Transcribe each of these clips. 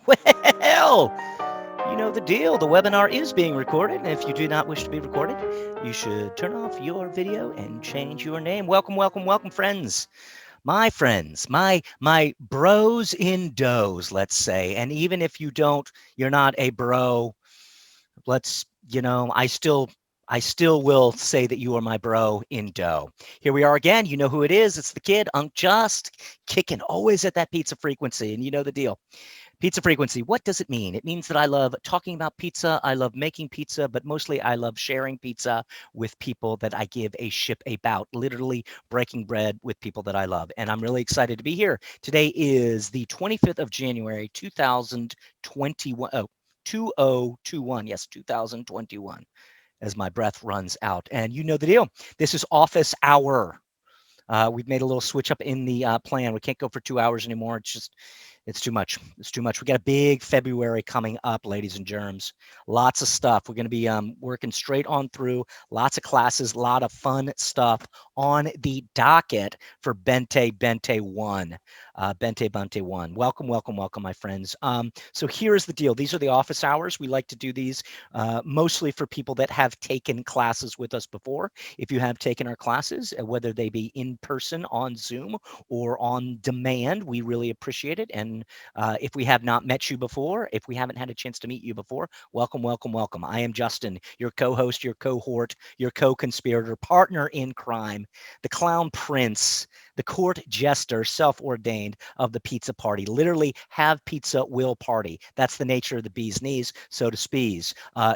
Well, you know the deal. The webinar is being recorded, and if you do not wish to be recorded, you should turn off your video and change your name. Welcome, welcome, welcome, friends, my bros in doughs, let's say. And even if you're not a bro, I still will say that you are my bro in dough. Here we are again. You know who it is. It's the kid, Unc Just, kicking always at that pizza frequency, and you know the deal. Pizza frequency, what does it mean? It means that I love talking about pizza, I love making pizza, but mostly I love sharing pizza with people that I give a ship about, literally breaking bread with people that I love. And I'm really excited to be here. Today is the 25th of January, 2021. Oh, 2021. Yes, 2021, as my breath runs out. And you know the deal. This is office hour. We've made a little switch up in the plan. We can't go for 2 hours anymore. It's too much. It's too much. We got a big February coming up, ladies and germs. Lots of stuff. We're going to be working straight on through. Lots of classes. A lot of fun stuff on the docket for Bente 1. Bente 1. Welcome, welcome, welcome, my friends. So here's the deal. These are the office hours. We like to do these mostly for people that have taken classes with us before. If you have taken our classes, whether they be in person on Zoom or on demand, we really appreciate it. And if we have not met you before, if we haven't had a chance to meet you before, welcome, welcome, welcome. I am Justin, your co-host, your cohort, your co-conspirator, partner in crime, the clown prince, the court jester, self-ordained of the pizza party. Literally, have pizza, will party. That's the nature of the bee's knees, so to speak.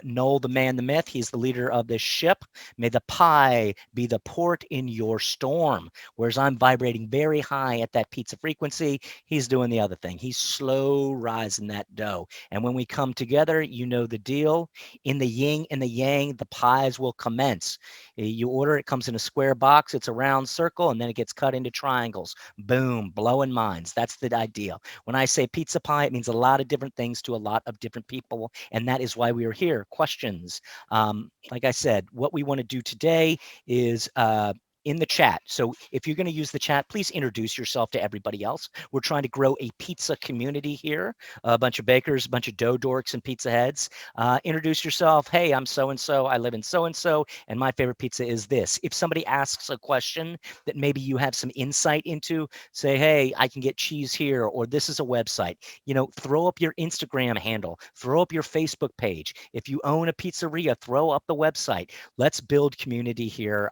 Noel, the man, the myth, he's the leader of this ship. May the pie be the port in your storm. Whereas I'm vibrating very high at that pizza frequency, he's doing the other thing. He's slow rising that dough. And when we come together, you know the deal. In the yin and the yang, the pies will commence. You order, it comes in a square box, it's a round circle, and then it gets cut into triangles. Boom, blowing minds. That's the idea. When I say pizza pie, it means a lot of different things to a lot of different people, and that is why we are here. Questions. Like I said, what we want to do today is in the chat. So if you're going to use the chat, please introduce yourself to everybody else. We're trying to grow a pizza community here, a bunch of bakers, a bunch of dough dorks and pizza heads. Introduce yourself. Hey, I'm so-and-so. I live in so-and-so, and my favorite pizza is this. If somebody asks a question that maybe you have some insight into, say, hey, I can get cheese here, or this is a website. Throw up your Instagram handle, throw up your Facebook page. If you own a pizzeria, throw up the website. Let's build community here.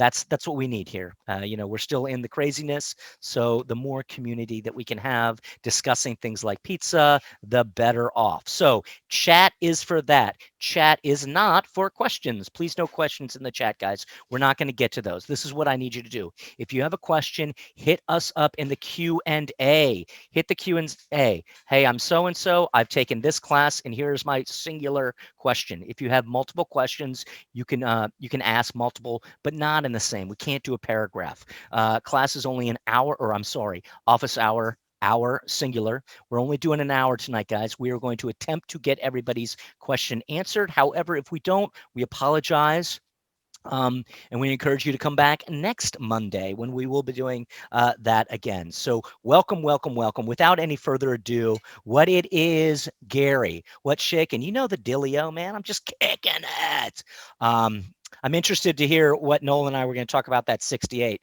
That's what we need here. We're still in the craziness, so the more community that we can have discussing things like pizza, the better off. So chat is for that. Chat is not for questions. Please, no questions in the chat, guys. We're not going to get to those. This is what I need you to do. If you have a question, hit us up in the Q&A. Hit the Q&A. Hey, I'm so-and-so. I've taken this class, and here's my singular question. If you have multiple questions, you can ask multiple, but not in the same. We can't do a paragraph. Class is only an hour, or I'm sorry, office hour singular. We're only doing an hour tonight, guys. We are going to attempt to get everybody's question answered. However, if we don't, we apologize. And we encourage you to come back next Monday when we will be doing that again. So welcome, welcome, welcome. Without any further ado, what it is, Gary, what's shaking? You know the dealio, man. I'm just kicking it. I'm interested to hear what Noel and I were going to talk about that 68.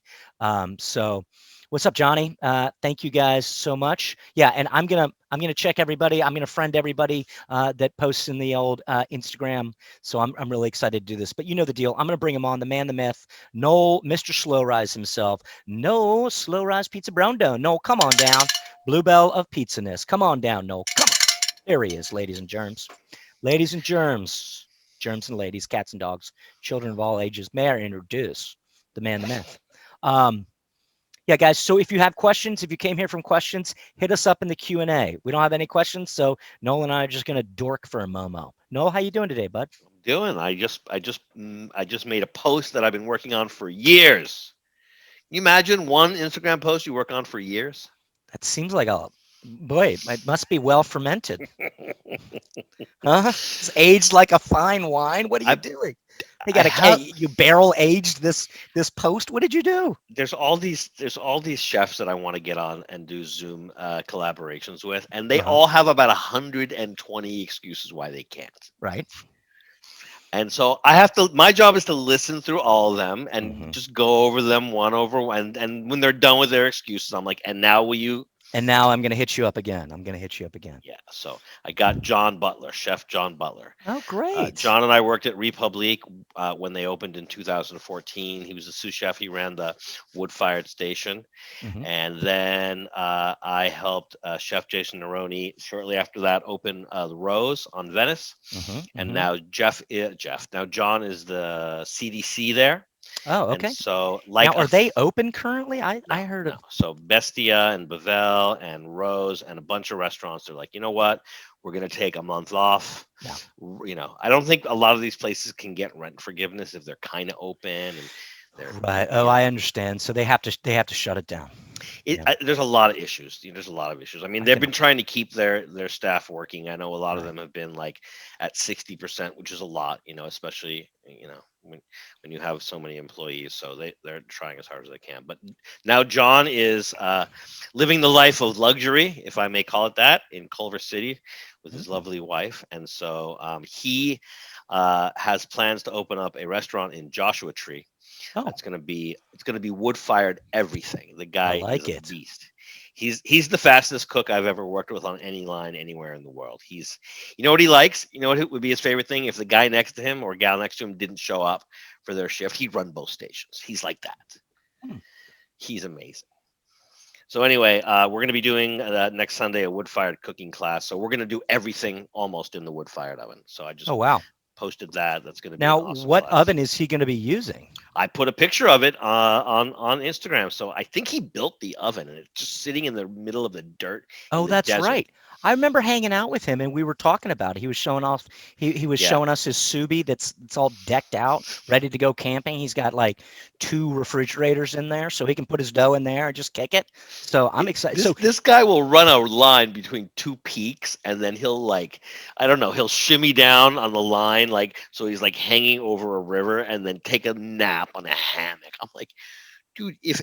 So what's up, Johnny? Thank you guys so much. Yeah, and I'm gonna check everybody. I'm gonna friend everybody that posts in the old Instagram. So I'm really excited to do this. But you know the deal. I'm gonna bring him on, the man, the myth, Noel, Mr. Slow Rise himself. No Slow Rise Pizza Brondo. Noel, come on down. Bluebell of Pizzaness. Come on down, Noel. Come on. There he is, ladies and germs. Ladies and germs. Germs and ladies, cats and dogs, children of all ages. May I introduce the man, the myth. Yeah, guys, so if you have questions, if you came here from questions, hit us up in the Q&A. We don't have any questions, so Noel and I are just going to dork for a momo. Noel, how you doing today, bud? Doing? I just made a post that I've been working on for years. Can you imagine one Instagram post you work on for years? That seems like boy, it must be well fermented. Huh? It's aged like a fine wine. What are you I've doing? They I got have you barrel aged this post. What did you do? there's all these chefs that I want to get on and do Zoom collaborations with, and they Uh-huh. all have about 120 excuses why they can't. Right. And so I have to. My job is to listen through all of them and Hmm. just go over them one over one. And when they're done with their excuses, I'm like, and now will you? And now I'm going to hit you up again. I'm going to hit you up again. Yeah. So I got John Butler, Chef John Butler. Oh, great. John and I worked at Republique when they opened in 2014. He was the sous chef. He ran the wood-fired station. Hmm. And then I helped Chef Jason Neroni shortly after that open the Rose on Venice. Hmm. And Hmm. now now John is the CDC there. Oh, And okay. so, Now, like are they open currently? I no, heard no. of. So Bestia and Bavel and Rose and a bunch of restaurants are like, you know what? We're gonna take a month off. Yeah. I don't think a lot of these places can get rent forgiveness if they're kind of open and Right. Oh, I understand. So they have to shut it down. Yeah, there's a lot of issues. There's a lot of issues. I mean, I they've can. been trying to keep their staff working. I know a lot of Right. them have been like at 60%, which is a lot. Especially when you have so many employees. So they're trying as hard as they can. But now John is living the life of luxury, if I may call it that, in Culver City with his Mm. lovely wife. And so he has plans to open up a restaurant in Joshua Tree. Oh, It's gonna be wood fired everything. The I guy is like a it. beast. He's the fastest cook I've ever worked with on any line anywhere in the world. You know what he likes? You know what would be his favorite thing? If the guy next to him or gal next to him didn't show up for their shift, he'd run both stations. He's like that. Hmm. He's amazing. So anyway, we're gonna be doing next Sunday a wood fired cooking class. So we're gonna do everything almost in the wood fired oven. So I Oh, just wow. posted that. That's gonna be an Now, awesome what class. oven is he going to be using? I put a picture of it on Instagram. So I think he built the oven, and it's just sitting in the middle of the dirt in Oh, the that's desert. right. I remember hanging out with him and we were talking about it. He was showing off. He was Yeah, showing us his Subi that's all decked out, ready to go camping. He's got like two refrigerators in there, so he can put his dough in there and just kick it. So I'm excited. this So this guy will run a line between two peaks, and then he'll like I don't know, he'll shimmy down on the line like so he's like hanging over a river, and then take a nap on a hammock. I'm like, dude, if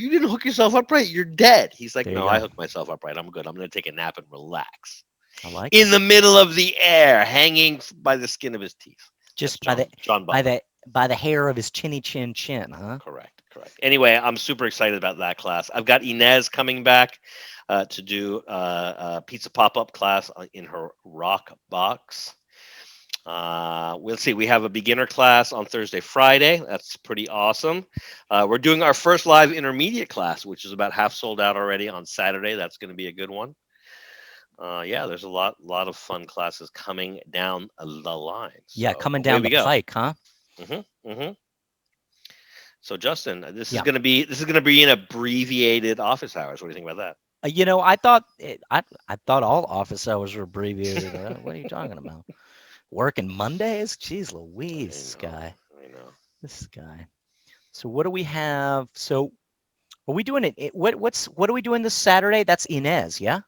you didn't hook yourself up right, you're dead. He's like, there you no, I go. hooked myself up right. I'm good. I'm gonna take a nap and relax I like in it. the middle of the air, hanging by the skin of his teeth. That's Just John by Butler. the hair of his chinny chin, huh? Correct, correct. Anyway, I'm super excited about that class. I've got Inez coming back to do a pizza pop-up class in her rock box. We'll see. We have a beginner class on Thursday, Friday. That's pretty awesome. We're doing our first live intermediate class, which is about half sold out already on Saturday. That's going to be a good one. Yeah, there's a lot of fun classes coming down the line. Yeah, So coming away down we the go. pike, huh? hmm So Justin, Yeah. this is gonna be an abbreviated office hours. What do you think about I thought I thought all office hours were abbreviated. What are you talking about? Working Mondays? Jeez that? Louise, this guy. I know. This guy. So what do we have? So are we doing it? What are we doing this Saturday? That's Inez, yeah?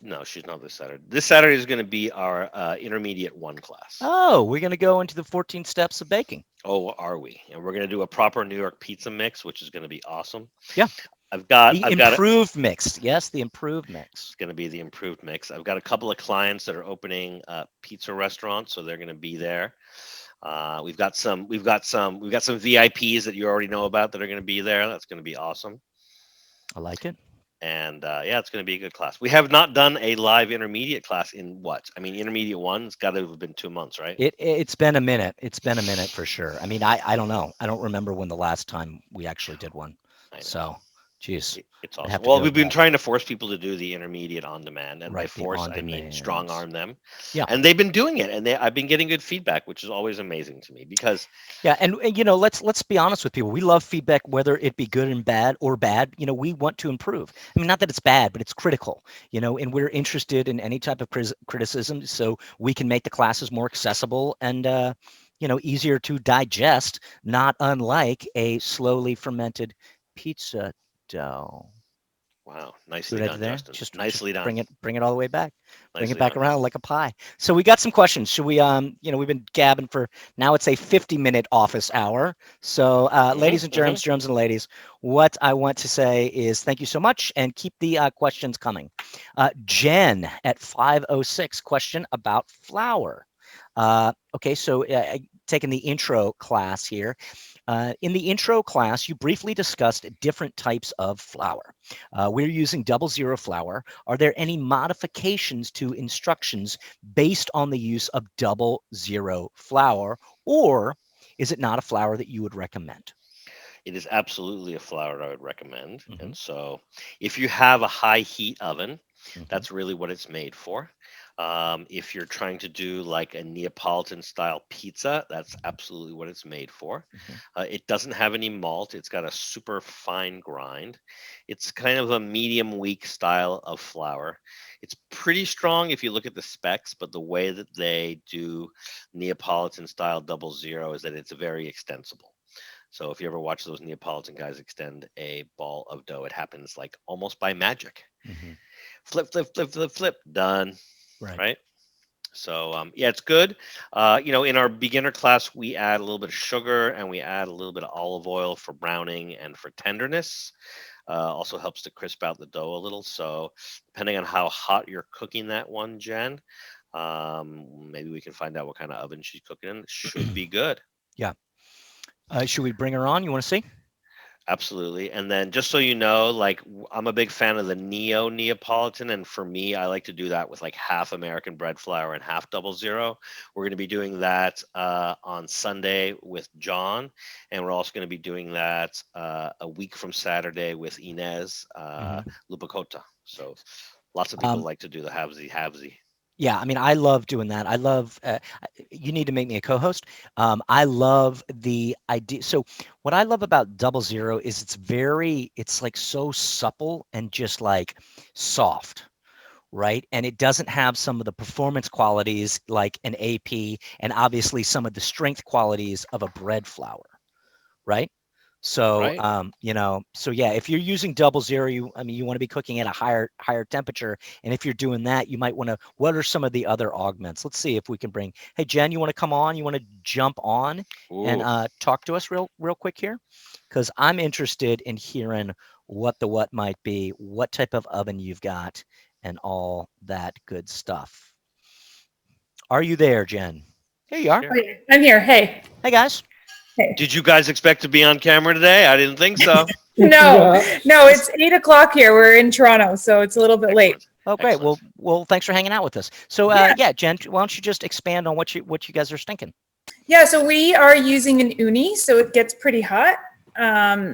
No, she's not this Saturday. This Saturday is going to be our intermediate one class. Oh, we're gonna go into the 14 steps of baking. Oh, are we? And we're going to do a proper New York pizza mix, which is going to be awesome. Yeah. I've got The I've got a, improved mix. Yes, the improved mix. it's going to be the improved mix. I've got a couple of clients that are opening pizza restaurants, so they're going to be there. We've got some VIPs that you already know about that are going to be there. That's going to be awesome. I like it. And yeah, it's going to be a good class. We have not done a live intermediate class in what? I mean, intermediate one, it's got to have been 2 months, right? It's been a minute. It's been a minute for sure. I mean, I don't know. I don't remember when the last time we actually did one. I know. So, geez, It's I'd awesome. have to Well, go we've to been that. trying to force people to do the intermediate on demand, and by Right, the force on I mean strong demands. arm them. Yeah. And they've been doing it, and I've been getting good feedback, which is always amazing to me because Yeah, and let's be honest with people. We love feedback, whether it be good and bad or bad. We want to improve. I mean, not that it's bad, but it's critical. And we're interested in any type of criticism, so we can make the classes more accessible and easier to digest. Not unlike a slowly fermented pizza dough. Wow, See nicely what I did done, there? Justin. Just Nicely done. bring it all the way back. Bring it Nicely back done. around like a pie. So we got some questions. Should we we've been gabbing for now it's a 50-minute office hour. So ladies and Hmm. germs and ladies, what I want to say is thank you so much and keep the questions coming. Jen at 506 question about flour. Okay, so taking the intro class here. In the intro class, you briefly discussed different types of flour. We're using 00 flour. Are there any modifications to instructions based on the use of 00 flour, or is it not a flour that you would recommend? It is absolutely a flour I would recommend. Hmm. And so, if you have a high heat oven, Hmm. that's really what it's made for. If you're trying to do like a Neapolitan style pizza, that's absolutely what it's made for. Hmm. It doesn't have any malt, it's got a super fine grind. It's kind of a medium weak style of flour. It's pretty strong if you look at the specs, but the way that they do Neapolitan style 00 is that it's very extensible. So if you ever watch those Neapolitan guys extend a ball of dough, it happens like almost by magic. Hmm. Flip, flip, flip, flip, flip, done. Right. Right. So yeah, it's good. In our beginner class, we add a little bit of sugar and we add a little bit of olive oil for browning and for tenderness. Also helps to crisp out the dough a little. So depending on how hot you're cooking that one, Jen, maybe we can find out what kind of oven she's cooking in. It should be good. Yeah. Should we bring her on? You want to see? Absolutely. And then just so you know, like I'm a big fan of the Neo Neapolitan. And for me, I like to do that with like half American bread flour and half 00. We're going to be doing that on Sunday with John. And we're also going to be doing that a week from Saturday with Inez Hmm. Lupacota. So lots of people Um, like to do the halvesy. Yeah, I mean, I love doing that. I love, you need to make me a co-host. I love the idea. So, what I love about 00 is it's like so supple and just like soft, right? And it doesn't have some of the performance qualities like an AP and obviously some of the strength qualities of a bread flour, right? So, Right? so yeah, if you're using 00, you want to be cooking at a higher temperature. And if you're doing that, you might want to, what are some of the other augments? Let's see if we can bring, hey, Jen, you want to come on? You want to jump on and Ooh, talk to us real quick here? Because I'm interested in hearing what might be, what type of oven you've got, and all that good stuff. Are you there, Jen? Here you are. sure. Wait, I'm here. Hey. Hey, guys. Hey. Did you guys expect to be on camera today? I didn't think so. No, no, This, it's 8 o'clock here. We're in Toronto, so it's a little bit late. Excellent. Oh, great. Excellent. Well, thanks for hanging out with us. So, Yeah. yeah, Jen, why don't you just expand on what you guys are thinking? Yeah, so we are using an uni, so it gets pretty hot.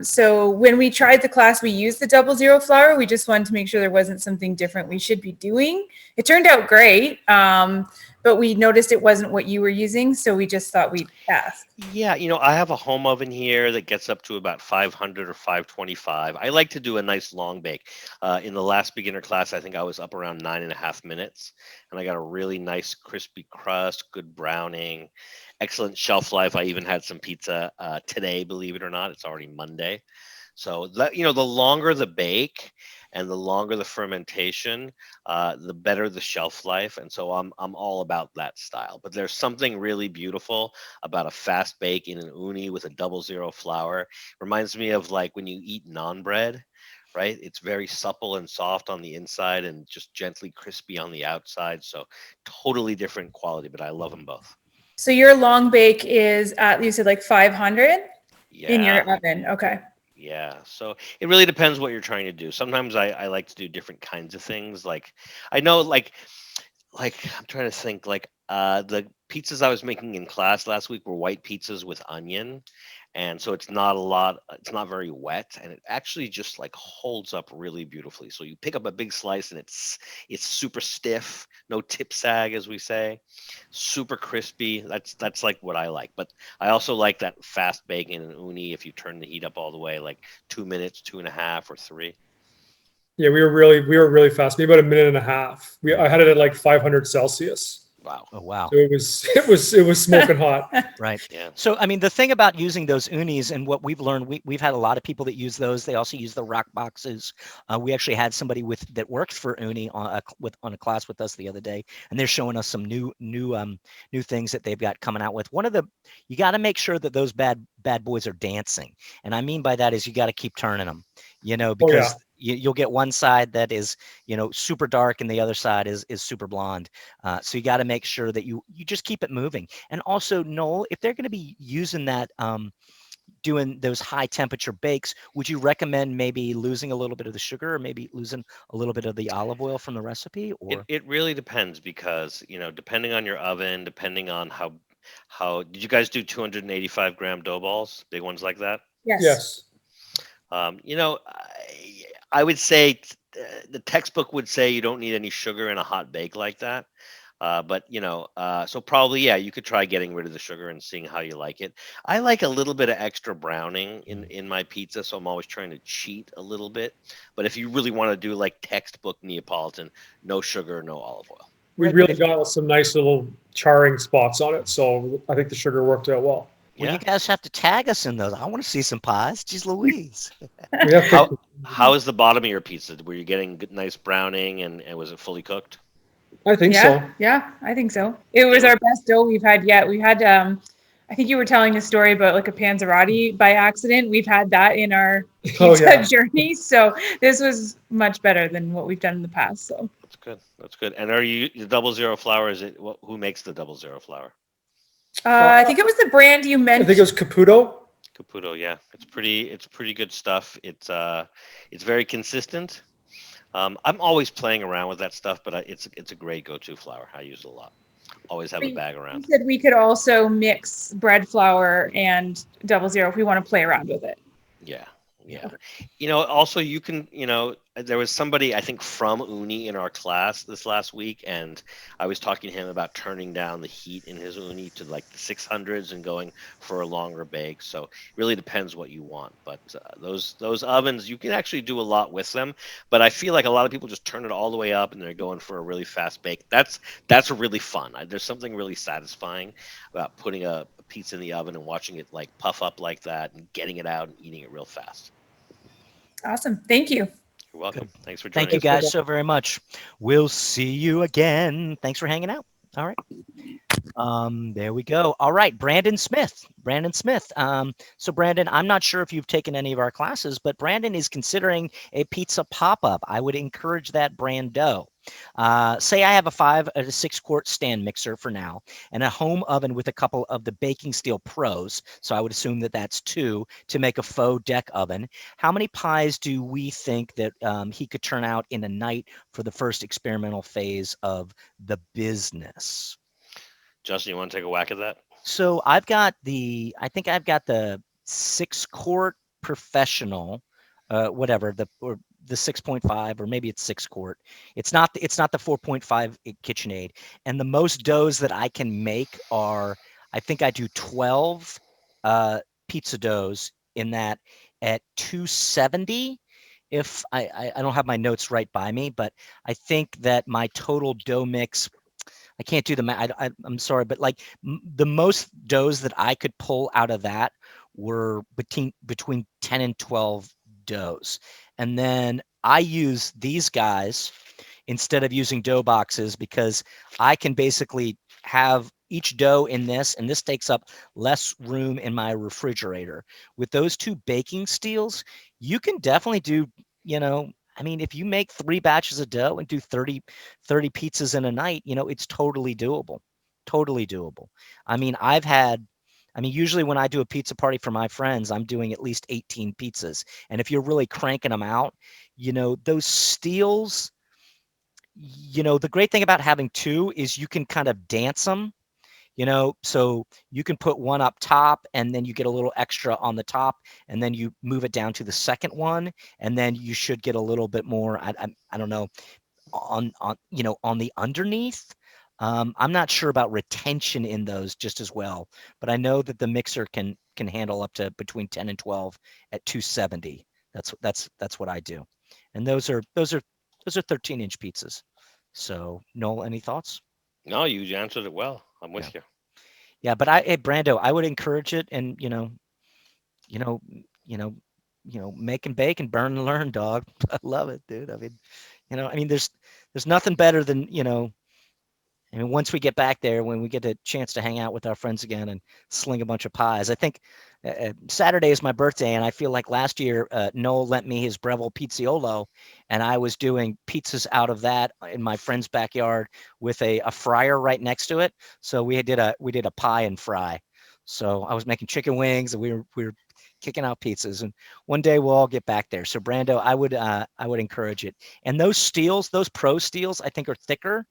So when we tried the class, we used the 00 flour. We just wanted to make sure there wasn't something different we should be doing. It turned out great, but we noticed it wasn't what you were using, so we just thought we'd ask. Yeah, I have a home oven here that gets up to about 500 or 525. I like to do a nice long bake. In the last beginner class, I think I was up around 9.5 minutes, and I got a really nice crispy crust, good browning, excellent shelf life. I even had some pizza today, believe it or not. It's already Monday. So the longer the bake and the longer the fermentation, the better the shelf life. And so I'm all about that style. But there's something really beautiful about a fast bake in an uni with a 00 flour. Reminds me of like when you eat naan bread, right? It's very supple and soft on the inside and just gently crispy on the outside. So totally different quality, but I love them both. So your long bake is at, you said like 500 in your Yeah. oven. Okay. Yeah, so it really depends what you're trying to do. Sometimes I like to do different kinds of things. Like I know like I'm trying to think like the pizzas I was making in class last week were white pizzas with onion. And so it's not very wet and it actually just like holds up really beautifully. So you pick up a big slice and it's super stiff, no tip sag as we say, super crispy. That's like what I like. But I also like that fast bacon and uni if you turn the heat up all the way, like 2 minutes, 2.5 or three. Yeah, we were really fast. Maybe about a minute and a half. I had it at like 500 Celsius. Wow. Oh, wow. So it was smoking hot. Right. Yeah. So, I mean, the thing about using those unis and what we've learned, we've had a lot of people that use those. They also use the rock boxes. We actually had somebody that works for uni on a class with us the other day, and they're showing us some new things that they've got coming out with. You got to make sure that those bad boys are dancing, and I mean by that is you got to keep turning them, because you'll get one side that is super dark and the other side is super blonde. So you got to make sure that you just keep it moving. And also, Noel, if they're going to be using that, doing those high temperature bakes, would you recommend maybe losing a little bit of the sugar or maybe losing a little bit of the olive oil from the recipe? Or It really depends because, depending on your oven, depending on how did you guys do 285-gram dough balls, big ones like that? Yes. Yes. I would say the textbook would say you don't need any sugar in a hot bake like that. But so probably, yeah, you could try getting rid of the sugar and seeing how you like it. I like a little bit of extra browning in my pizza, so I'm always trying to cheat a little bit. But if you really want to do like textbook Neapolitan, no sugar, no olive oil. We Right, but really got some nice little charring spots on it, so I think the sugar worked out well. well, Yeah. you guys have to tag us in those. I want to see some pies. Jeez Louise. We have How pictures. how is the bottom of your pizza? Were you getting good, nice browning and was it fully cooked? I think so. Yeah, I think so. It was our best dough we've had yet. We had, I think you were telling a story about like a panzerotti by accident. We've had that in our Oh, pizza yeah. journey. So this was much better than what we've done in the past. So That's good. That's good. And are you the 00 flour? Who makes the 00 flour? I think it was the brand you I mentioned. think it was Caputo. Caputo, yeah, it's pretty good stuff. It's very consistent. I'm always playing around with that stuff, but it's a great go-to flour. I use it a lot. Always have a bag We around. said we could also mix bread flour and 00 if we want to play around with it. Yeah, yeah. Also you can, there was somebody I think from Uni in our class this last week, and I was talking to him about turning down the heat in his Uni to like the 600s and going for a longer bake. So it really depends what you want. But those ovens, you can actually do a lot with them. But I feel like a lot of people just turn it all the way up and they're going for a really fast bake. That's really fun. There's something really satisfying about putting a pizza in the oven and watching it like puff up like that and getting it out and eating it real fast. Awesome. Thank you. You're welcome. Good. Thanks for joining Thank you us. guys so very much. We'll see you again. Thanks for hanging out. All right. There we go. All right, Brandon Smith. So Brandon, I'm not sure if you've taken any of our classes, but Brandon is considering a pizza pop-up. I would encourage that, Brando. Say I have a 5 or 6 quart stand mixer for now and a home oven with a couple of the Baking Steel Pros. So I would assume that that's 2 to make a faux deck oven. How many pies do we think that he could turn out in a night for the first experimental phase of the business? Justin, you want to take a whack at that? So I think I've got the 6 quart professional, whatever, or the 6.5, or maybe it's 6 quart. It's not the 4.5 KitchenAid. And the most doughs that I can make are, I think I do 12 pizza doughs in that at 270. If I don't have my notes right by me, but I think that my total dough mix, I can't do the math. I'm sorry, but like the most doughs that I could pull out of that were between 10 and 12 doughs. And then I use these guys instead of using dough boxes because I can basically have each dough in this, and this takes up less room in my refrigerator. With those 2 baking steels, you can definitely do, I mean, if you make 3 batches of dough and do 30 pizzas in a night, it's totally doable. Totally doable. I mean, usually when I do a pizza party for my friends, I'm doing at least 18 pizzas. And if you're really cranking them out, those steels, the great thing about having 2 is you can kind of dance them. So you can put one up top and then you get a little extra on the top and then you move it down to the second one and then you should get a little bit more, I don't know, on the underneath. I'm not sure about retention in those just as well, but I know that the mixer can handle up to between 10 and 12 at 270. That's what I do. And those are 13-inch pizzas. So Noel, any thoughts? No, you answered it well. I'm Yeah. with you. Yeah, but hey, Brando, I would encourage it, and you know, you know, make and bake and burn and learn, dog. I love it, dude. I mean, there's nothing better than, I mean, once we get back there, when we get a chance to hang out with our friends again and sling a bunch of pies. I think Saturday is my birthday, and I feel like last year Noel lent me his Breville Pizziolo, and I was doing pizzas out of that in my friend's backyard with a fryer right next to it. So we did a pie and fry. So I was making chicken wings, and we were kicking out pizzas. And one day we'll all get back there. So Brando, I would encourage it. And those steels, those pro steels, I think are thicker,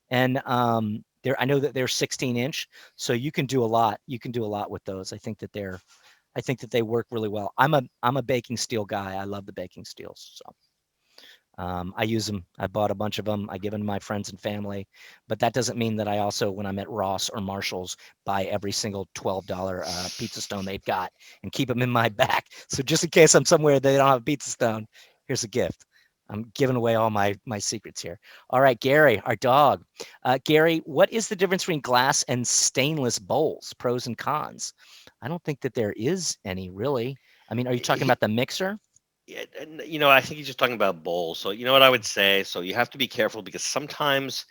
and I know that they're 16-inch, so you can do a lot. You can do a lot with those. I think that they work really well. I'm a baking steel guy. I love the baking steels. So I use them. I bought a bunch of them. I give them to my friends and family, but that doesn't mean that I also, when I'm at Ross or Marshall's, buy every single $12 pizza stone they've got and keep them in my back. So just in case I'm somewhere they don't have a pizza stone, here's a gift. I'm giving away all my secrets here. All right, Gary, our dog. Gary, what is the difference between glass and stainless bowls? Pros and cons. I don't think that there is any really. I mean, are you talking He, about the mixer? yeah, and, I think he's just talking about bowls. So you know what I would say. So you have to be careful because sometimes,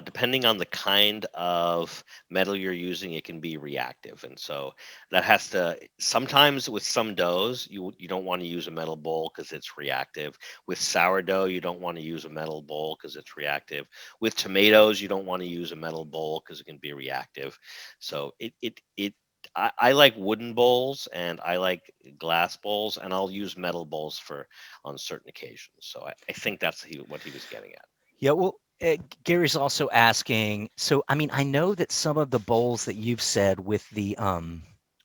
depending on the kind of metal you're using, it can be reactive, and so that has to. Sometimes with some doughs, you don't want to use a metal bowl because it's reactive. With sourdough, you don't want to use a metal bowl because it's reactive. With tomatoes, you don't want to use a metal bowl because it can be reactive. So I like wooden bowls and I like glass bowls, and I'll use metal bowls for on certain occasions. So I think that's what he was getting at. Yeah, well, Gary's also asking. So, I mean, I know that some of the bowls that you've said with the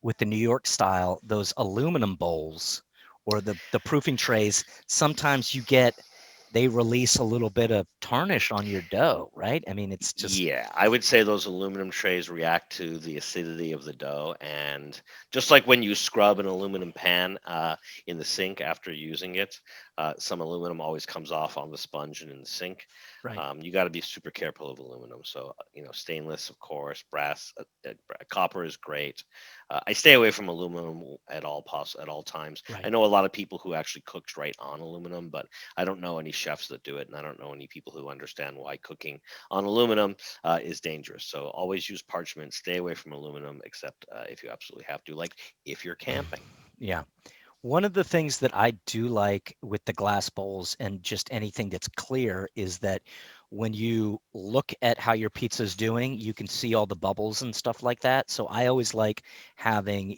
New York style, those aluminum bowls or the proofing trays, sometimes they release a little bit of tarnish on your dough, right? I mean, it's just Yeah, I would say those aluminum trays react to the acidity of the dough, and just like when you scrub an aluminum pan in the sink after using it, some aluminum always comes off on the sponge and in the sink. right. You got to be super careful of aluminum. So stainless, of course, brass, copper is great. I stay away from aluminum at all times. I Right. know a lot of people who actually cooked right on aluminum, but I don't know any chefs that do it, and I don't know any people who understand why cooking on aluminum is dangerous. So always use parchment. Stay away from aluminum, except if you absolutely have to, like if you're camping. Yeah. One of the things that I do like with the glass bowls and just anything that's clear is that when you look at how your pizza's doing, you can see all the bubbles and stuff like that. So I always like having,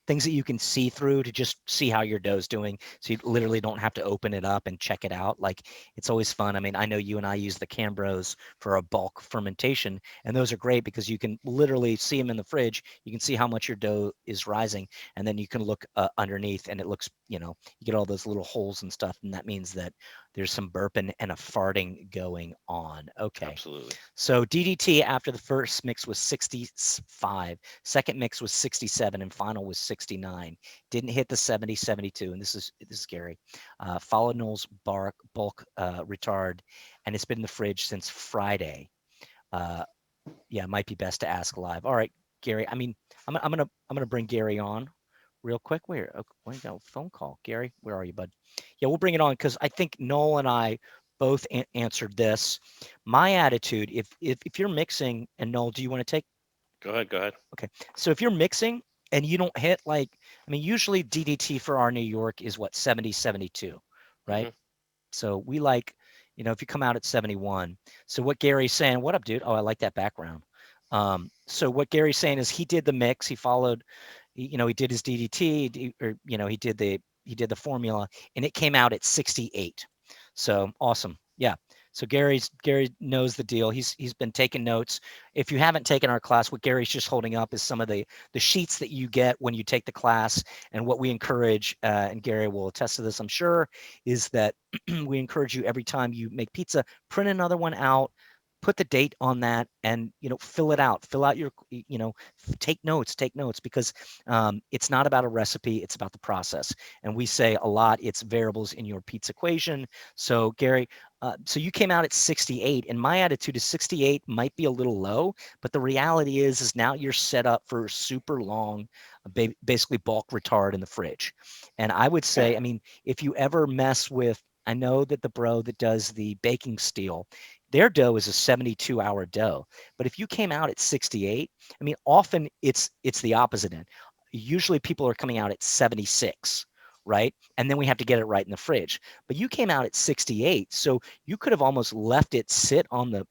things that you can see through to just see how your dough's doing. So you literally don't have to open it up and check it out. Like it's always fun. I mean, I know you and I use the Cambros for a bulk fermentation, and those are great because you can literally see them in the fridge. You can see how much your dough is rising, and then you can look underneath, and it looks, you get all those little holes and stuff, and that means that there's some burping and a farting going on. Okay. Absolutely. So DDT after the first mix was 65, second mix was 67, and final was 69. Didn't hit the 70, 72, and this is scary. Followed Noel's bulk retard, and it's been in the fridge since Friday. Uh, yeah, it might be best to ask live. All right, Gary. I mean, I'm gonna bring Gary on real quick. Wait, no phone call. Gary, where are you, bud? Yeah, we'll bring it on because I think Noel and I both answered this. My attitude, if you're mixing, and Noel, do you want to take? Go ahead. Go ahead. Okay, so if you're mixing and you don't hit I mean, usually DDT for our New York is what 70, 72, right? Hmm. So we if you come out at 71. So what Gary's saying, what up, dude? Oh, I like that background. So what Gary's saying is he did the mix, he followed, he did his DDT, or he did the formula, and it came out at 68. So awesome. Yeah. So Gary knows the deal. He's been taking notes. If you haven't taken our class, what Gary's just holding up is some of the sheets that you get when you take the class, and what we encourage, and Gary will attest to this, I'm sure, is that we encourage you every time you make pizza, print another one out, put the date on that, and fill it out. Fill out your, take notes because it's not about a recipe, it's about the process. And we say a lot, it's variables in your pizza equation. So Gary, So you came out at 68, and my attitude is 68 might be a little low, but the reality is now you're set up for super long, basically bulk retard in the fridge. And I would say, I mean, if you ever mess with, I know that the bro that does the baking steel, their dough is a 72-hour dough. But if you came out at 68, I mean, often it's the opposite end. Usually people are coming out at 76, right? And then we have to get it right in the fridge. But you came out at 68, so you could have almost left it sit on the,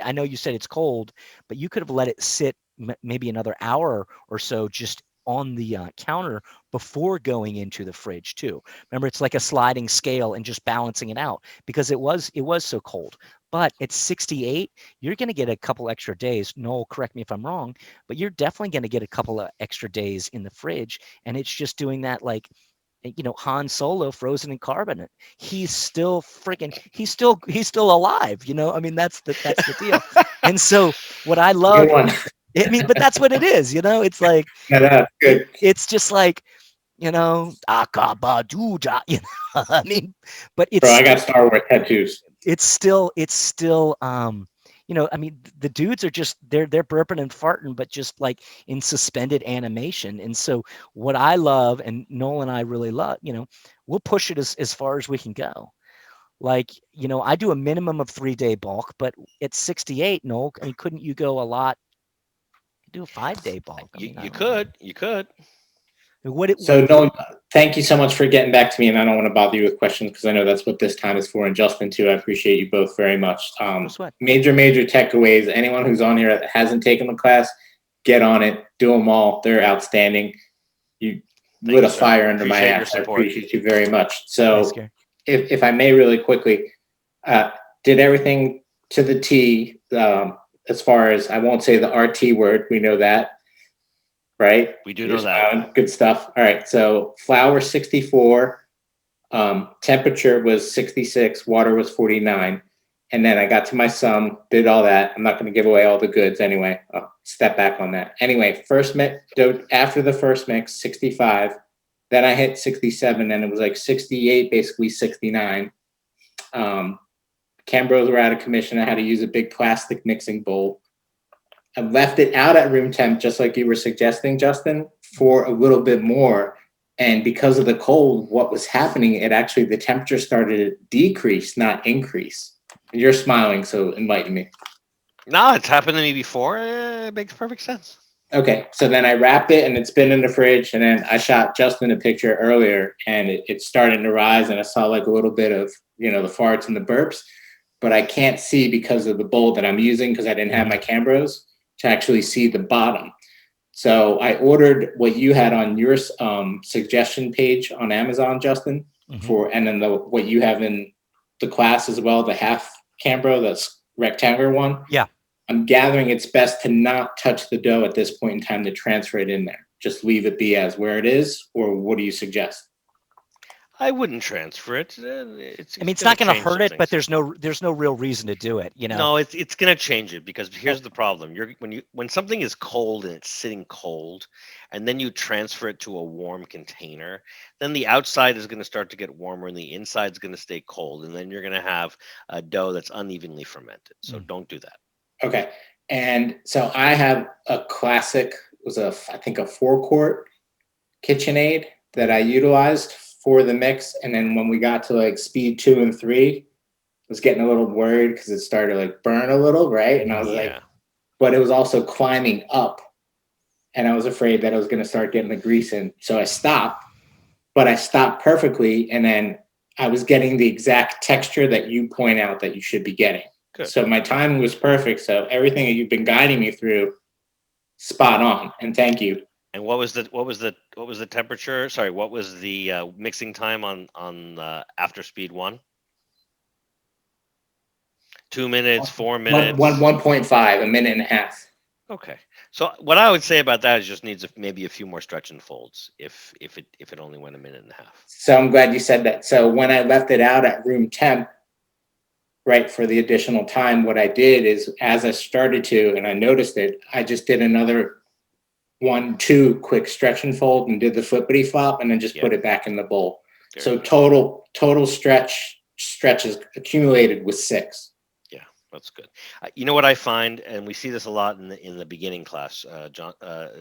I know you said it's cold, but you could have let it sit maybe another hour or so just on the counter before going into the fridge too. Remember, it's like a sliding scale and just balancing it out because it was so cold. But at 68, you're going to get a couple extra days. Noel, correct me if I'm wrong, but you're definitely going to get a couple of extra days in the fridge. And it's just doing that like, Han Solo frozen in carbonate. He's still he's still alive. I mean, that's the deal. And so what I love, Good one. I mean, but that's what it is. It's like, Yeah, good. it's just like, akabadooja, I mean, but it's, Bro, I got Star Wars tattoos. it's still, I mean, the dudes are just, they're burping and farting, but just like in suspended animation. And so what I love, and Noel and I really love, we'll push it as far as we can go. Like, I do a minimum of 3-day bulk, but at 68, Noel, I mean, couldn't you go a lot? Do a 5-day bulk. I mean, You could. So, no, thank you so much for getting back to me, and I don't want to bother you with questions because I know that's what this time is for, and Justin too. I appreciate you both very much. Major takeaways. Anyone who's on here that hasn't taken the class, get on it. Do them all. They're outstanding. You lit a fire under my ass. I appreciate you very much. So, if I may, really quickly, did everything to the T. As far as, I won't say the RT word. We know that. Right? We do know that. Good stuff. All right. So flour 64, temperature was 66, water was 49. And then I got to my sum, did all that. I'm not going to give away all the goods anyway. I'll step back on that. Anyway, after the first mix, 65. Then I hit 67 and it was like 68, basically 69. Cambros were out of commission. I had to use a big plastic mixing bowl. I left it out at room temp, just like you were suggesting, Justin, for a little bit more. And because of the cold, what was happening, the temperature started to decrease, not increase. You're smiling, so enlighten me. No, it's happened to me before. It makes perfect sense. Okay, so then I wrapped it, and it's been in the fridge. And then I shot Justin a picture earlier, and it's starting to rise, and I saw like a little bit of, the farts and the burps. But I can't see because of the bowl that I'm using because I didn't have my Cambros to actually see the bottom. So I ordered what you had on your suggestion page on Amazon, Justin, and then what you have in the class as well, the half Cambro, that's rectangular one. Yeah. I'm gathering it's best to not touch the dough at this point in time to transfer it in there. Just leave it be as where it is, or what do you suggest? I wouldn't transfer it. It's not going to hurt it, but there's no real reason to do it. No, it's going to change it because here's the problem: when something is cold and it's sitting cold, and then you transfer it to a warm container, then the outside is going to start to get warmer and the inside is going to stay cold, and then you're going to have a dough that's unevenly fermented. So don't do that. Okay, and so I have a classic. It was I think a 4-quart KitchenAid that I utilized for the mix, and then when we got to like speed 2 and 3, I was getting a little worried because it started to like burn a little, right? And I was like, but it was also climbing up, and I was afraid that I was going to start getting the grease in. So I stopped, but I stopped perfectly, and then I was getting the exact texture that you point out that you should be getting. Good. So my timing was perfect. So everything that you've been guiding me through, spot on, and thank you. And what was the temperature? Sorry, what was the mixing time on after speed 1? 2 minutes, 4 minutes. 1.5, a minute and a half. Okay. So what I would say about that is just needs maybe a few more stretch and folds if it only went a minute and a half. So I'm glad you said that. So when I left it out at room temp, right, for the additional time, what I did is as I started to, and I noticed it, I just did another 1-2 quick stretch and fold and did the flippity flop and then just put it back in the bowl. So total stretch stretches accumulated with 6. That's good. You know what I find, and we see this a lot in the beginning class.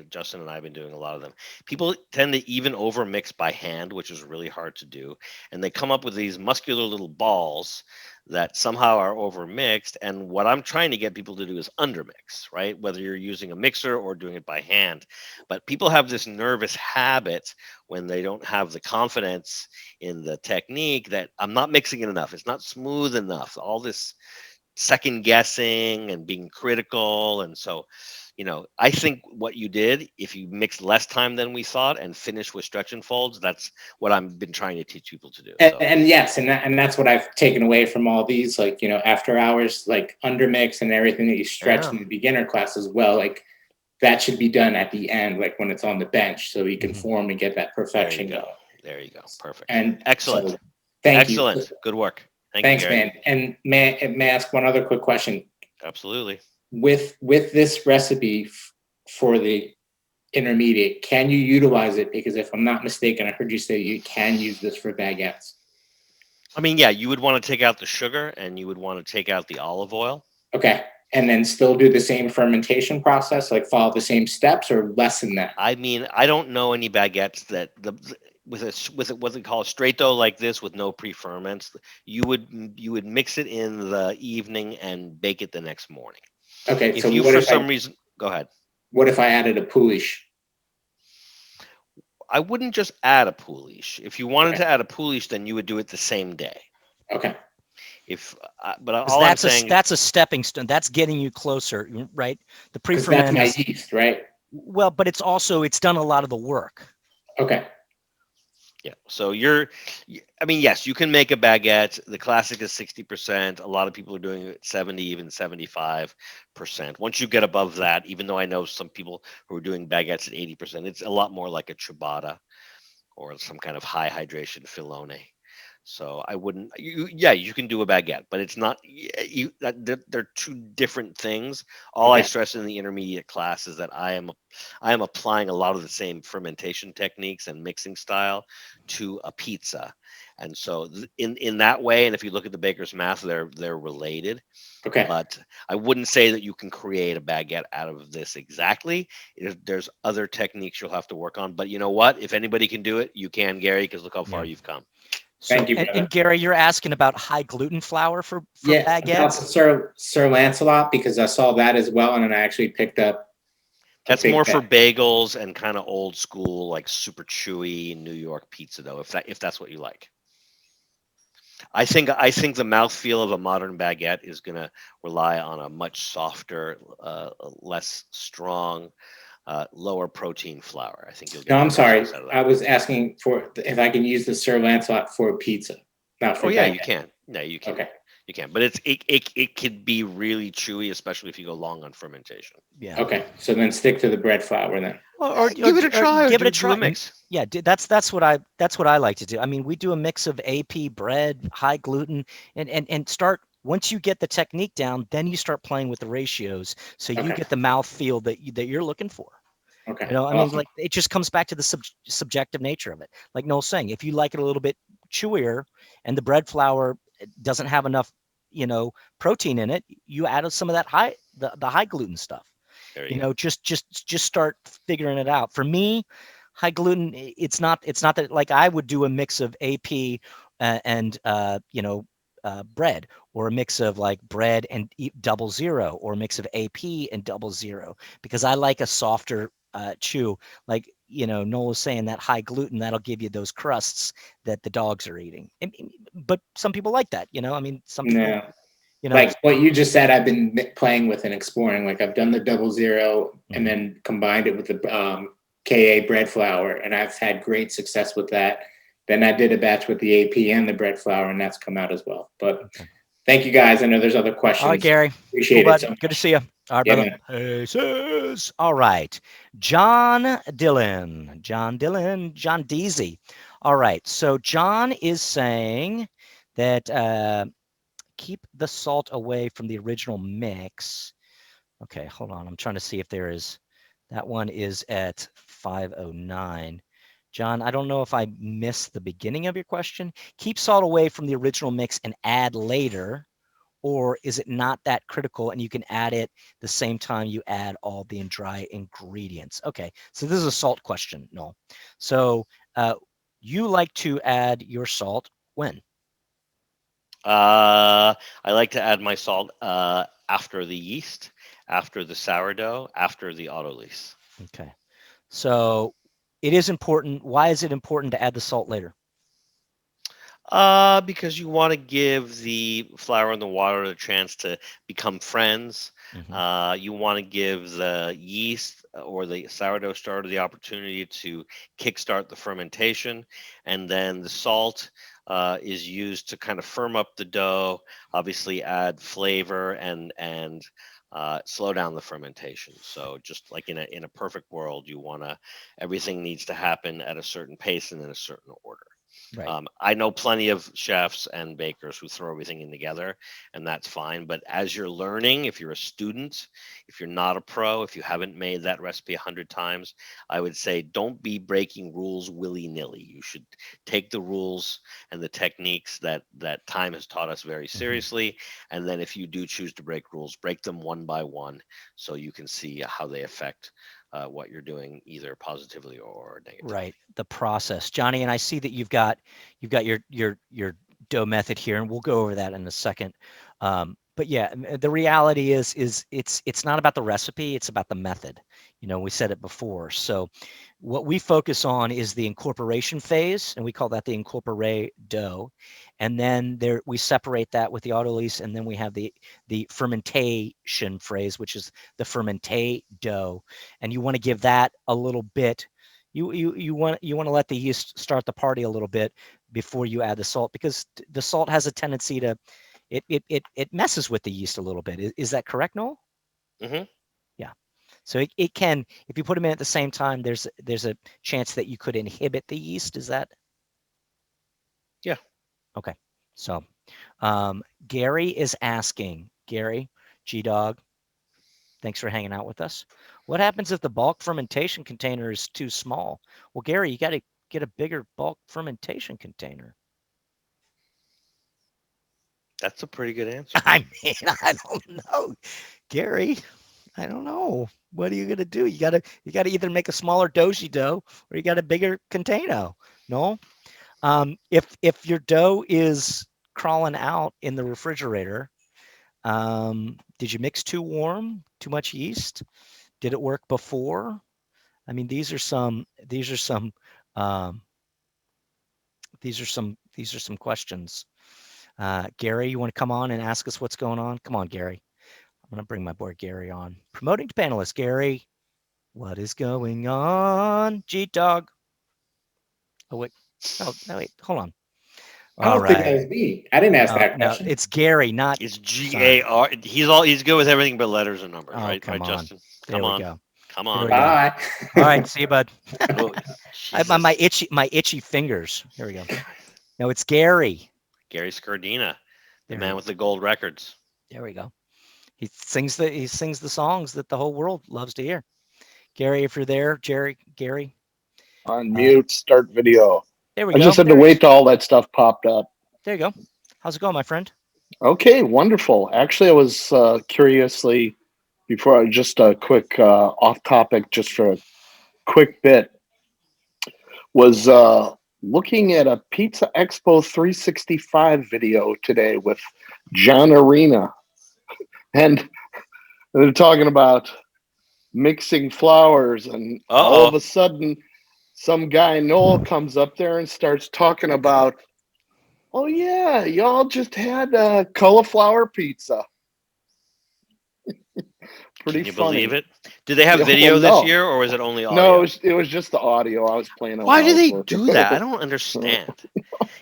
Justin and I have been doing a lot of them. People tend to even over mix by hand, which is really hard to do, and they come up with these muscular little balls that somehow are over mixed. And what I'm trying to get people to do is undermix, right? Whether you're using a mixer or doing it by hand. But people have this nervous habit when they don't have the confidence in the technique that I'm not mixing it enough. It's not smooth enough. All this second guessing and being critical. And so, I think what you did, if you mixed less time than we thought and finished with stretch and folds, that's what I've been trying to teach people to do. And yes, and that's what I've taken away from all these, like, after hours, like undermix and everything that you stretch in the beginner class as well. Like that should be done at the end, like when it's on the bench, so you can form and get that perfection going. There you go. Perfect. And excellent. So, thank you. Excellent. Good work. Thanks, you, Gary. man. And may I ask one other quick question? Absolutely. With this recipe for the intermediate, can you utilize it? Because if I'm not mistaken, I heard you say you can use this for baguettes. I mean, yeah, you would want to take out the sugar and you would want to take out the olive oil. Okay. And then still do the same fermentation process, like follow the same steps, or less than that? I mean, I don't know any baguettes that with what they call a straight dough like this with no pre-ferments, you would mix it in the evening and bake it the next morning. Okay. If So you, what for some reason, go ahead. What if I added a pouliche? I wouldn't just add a pouliche. If you wanted to add a pouliche, then you would do it the same day. Okay. But all I'm saying, that's a stepping stone. That's getting you closer, right? The pre-ferment that's my yeast, right? Well, but it's done a lot of the work. Okay. Yeah. So yes, you can make a baguette. The classic is 60%. A lot of people are doing it 70, even 75%. Once you get above that, even though I know some people who are doing baguettes at 80%, it's a lot more like a ciabatta or some kind of high hydration filone. So I wouldn't. You can do a baguette, but it's not. They're two different things. All I stress in the intermediate class is that I am applying a lot of the same fermentation techniques and mixing style to a pizza, and so in that way, and if you look at the baker's math, they're related. Okay. But I wouldn't say that you can create a baguette out of this exactly. There's other techniques you'll have to work on. But you know what? If anybody can do it, you can, Gary, because look how far you've come. Thank you. And Gary, you're asking about high gluten flour for baguettes? Sir Lancelot, because I saw that as well, and then I actually picked up. That's more for bagels and kind of old school, like super chewy New York pizza, though. If that's what you like. I think the mouthfeel of a modern baguette is going to rely on a much softer, less strong, lower protein flour. I think you'll get. No, I'm sorry. I was asking for if I can use the Sir Lancelot for pizza, not for. Oh yeah, you can. No, you can. Okay. You can, but it could be really chewy, especially if you go long on fermentation. Yeah. Okay, so then stick to the bread flour then. Or give it a try. Give it a try. Do a mix. Yeah, that's what I like to do. I mean, we do a mix of AP bread, high gluten, and start. Once you get the technique down, then you start playing with the ratios, so you get the mouthfeel that you're looking for. Okay. I mean, like it just comes back to the subjective nature of it. Like Noel's saying, if you like it a little bit chewier, and the bread flour doesn't have enough, protein in it, you add some of that the high gluten stuff. Just start figuring it out. For me, high gluten, it's not that, like, I would do a mix of AP and bread, or a mix of like bread and 00, or a mix of AP and 00, because I like a softer chew. Like, Noel was saying, that high gluten, that'll give you those crusts that the dogs are eating. But some people like that, I mean, some people, like what you just said, I've been playing with and exploring. Like I've done the 00 and then combined it with the KA bread flour, and I've had great success with that. Then I did a batch with the AP and the bread flour, and that's come out as well. But thank you guys. I know there's other questions. All right, Gary. Appreciate it. So good to see you. All right, brother. Jesus. All right. John Deasy. All right. So John is saying that keep the salt away from the original mix. Okay, hold on. I'm trying to see if there is. That one is at 509. John, I don't know if I missed the beginning of your question. Keep salt away from the original mix and add later, or is it not that critical and you can add it the same time you add all the dry ingredients? Okay, so this is a salt question, Noel. So you like to add your salt when? I like to add my salt after the yeast, after the sourdough, after the autolyse. Okay, so it is important. Why is it important to add the salt later? Because you want to give the flour and the water a chance to become friends. You want to give the yeast or the sourdough starter the opportunity to kickstart the fermentation, and then the salt is used to kind of firm up the dough. Obviously, add flavor and slow down the fermentation. So, just like in a perfect world, everything needs to happen at a certain pace and in a certain order. Right. I know plenty of chefs and bakers who throw everything in together, and that's fine. But as you're learning, if you're a student, if you're not a pro, if you haven't made that recipe 100 times, I would say don't be breaking rules willy-nilly. You should take the rules and the techniques that time has taught us very seriously. And then if you do choose to break rules, break them one by one so you can see how they affect what you're doing, either positively or negatively. Right, the process, Johnny, and I see that you've got your dough method here, and we'll go over that in a second. But yeah, the reality is it's not about the recipe; it's about the method. You know, we said it before. So, what we focus on is the incorporation phase, and we call that the incorporate dough. And then we separate that with the autolyse, and then we have the fermentation phase, which is the fermentate dough. And you want to give that a little bit. You want to let the yeast start the party a little bit before you add the salt, because the salt has a tendency to it messes with the yeast a little bit. Is that correct, Noel? Mm-hmm. Yeah. So it can, if you put them in at the same time, there's a chance that you could inhibit the yeast. Is that? Yeah. Okay. So Gary is asking, Gary, G-Dog, thanks for hanging out with us. What happens if the bulk fermentation container is too small? Well, Gary, you got to get a bigger bulk fermentation container. That's a pretty good answer. I mean, I don't know, Gary. I don't know. What are you gonna do? You gotta either make a smaller doji dough or you got a bigger container. No. If your dough is crawling out in the refrigerator, did you mix too warm? Too much yeast? Did it work before? I mean, these are some questions. Gary, you want to come on and ask us what's going on? Come on, Gary. I'm going to bring my boy Gary on. Promoting to panelists, Gary. What is going on? G-Dog. Oh, wait. Oh, no, wait. Hold on. I don't think that was me. I didn't ask that question. No, it's Gary, not. It's G-A-R. He's good with everything but letters and numbers, right? Come right, on. Justin? There we go. Come on. Bye. All right, see you, bud. Oh, my itchy fingers. Here we go. No, it's Gary. Gary Scardina, the man with the gold records. There we go. He sings the songs that the whole world loves to hear. Gary, if you're there, Gary. On mute, start video. There we go. I just had to wait till all that stuff popped up. There you go. How's it going, my friend? Okay, wonderful. Actually, I was curiously, before just a quick off topic, just for a quick bit, was looking at a Pizza Expo 365 video today with John Arena. And they're talking about mixing flours, and all of a sudden, some guy, Noel, comes up there and starts talking about, oh yeah, y'all just had cauliflower pizza. Pretty Can you funny. believe it? Did they have video this year, or was it only audio? No, it was just the audio. I was playing. Why do they do that? I don't understand.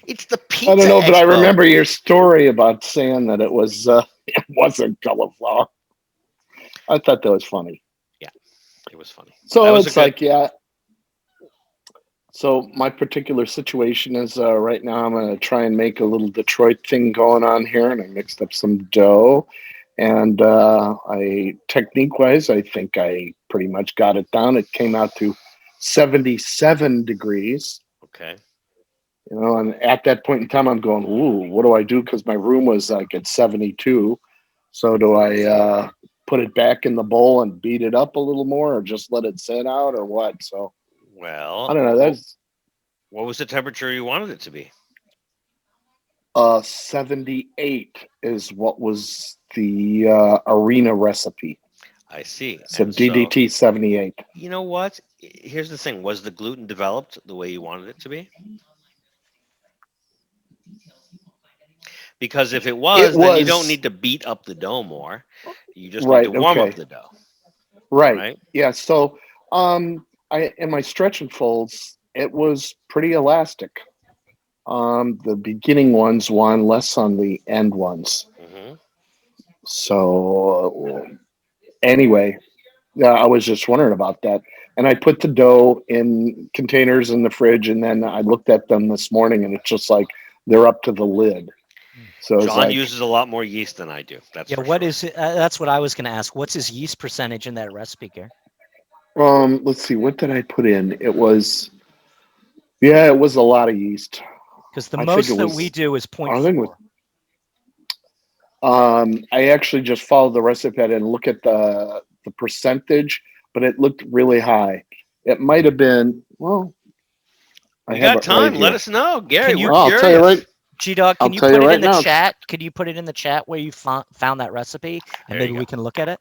It's the pizza. I don't know, but I Expo. remember your story about saying that it wasn't cauliflower. I thought that was funny. Yeah, it was funny. So it's like, yeah. So my particular situation is right now I'm going to try and make a little Detroit thing going on here, and I mixed up some dough. And technique-wise, I think I pretty much got it down. It came out to 77 degrees. Okay. And at that point in time, I'm going, ooh, what do I do? Because my room was like at 72. So do I put it back in the bowl and beat it up a little more, or just let it sit out, or what? So Well, I don't know. what was the temperature you wanted it to be? 78 is what was the arena recipe. I see. So And DDT 78. you know what? Here's the thing. Was the gluten developed the way you wanted it to be? Because if it was, then you don't need to beat up the dough more. You just need to warm up the dough. Right. Yeah. So in my stretch and folds, it was pretty elastic. The beginning ones won less on the end ones. Mm-hmm. So anyway, I was just wondering about that. And I put the dough in containers in the fridge, and then I looked at them this morning, and it's just like they're up to the lid. So John uses a lot more yeast than I do. That's for what sure. is it? That's what I was going to ask. What's his yeast percentage in that recipe, Gary? Let's see. What did I put in? It was a lot of yeast. Because the most that we do is 0.4. I actually just followed the recipe and look at the percentage, but it looked really high. It might have been, well, I got time. Let us know, Gary. We're curious. I'll tell you right. G-Dog, can you put it in the chat? Could you put it in the chat where you found that recipe, and maybe we can look at it?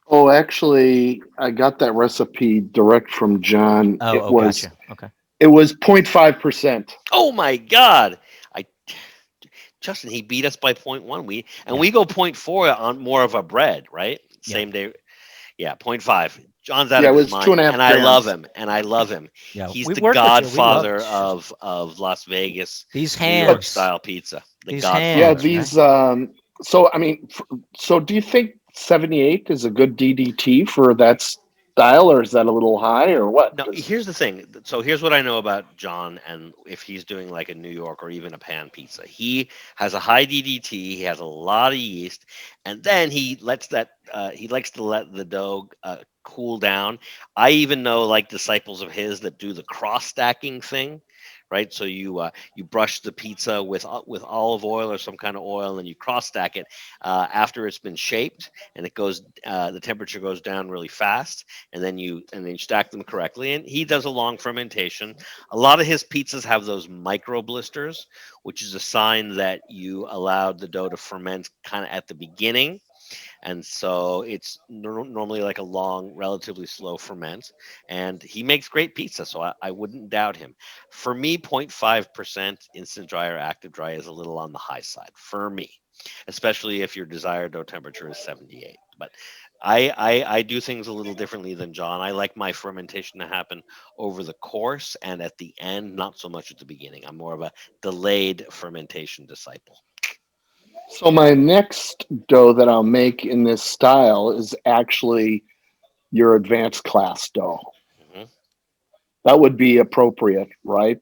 Oh, actually, I got that recipe direct from John. Gotcha. Okay. It was 0.5%. Oh my God! Justin, he beat us by 0.1. We go 0.4 on more of a bread, right? Same day. Yeah, 0.5. John's out of his mind, 2.5 and I love him. Yeah, he's the godfather of Las Vegas these New York style pizza. The godfather. Yeah, these. Right? So I mean, so do you think 78 is a good DDT for that style, or is that a little high, or what? No, here's the thing. So here's what I know about John, and if he's doing like a New York or even a pan pizza, he has a high DDT. He has a lot of yeast, and then he likes to let the dough cool down. I even know like disciples of his that do the cross stacking thing. Right, so you brush the pizza with olive oil or some kind of oil, and you cross stack it after it's been shaped, and it goes the temperature goes down really fast, and then you stack them correctly. And he does a long fermentation. A lot of his pizzas have those micro blisters, which is a sign that you allowed the dough to ferment kind of at the beginning. And so it's normally like a long, relatively slow ferment. And he makes great pizza, so I wouldn't doubt him. For me, 0.5% instant dry or active dry is a little on the high side for me, especially if your desired dough temperature is 78. But I do things a little differently than John. I like my fermentation to happen over the course and at the end, not so much at the beginning. I'm more of a delayed fermentation disciple. So my next dough that I'll make in this style is actually your advanced class dough. Mm-hmm. That would be appropriate, right?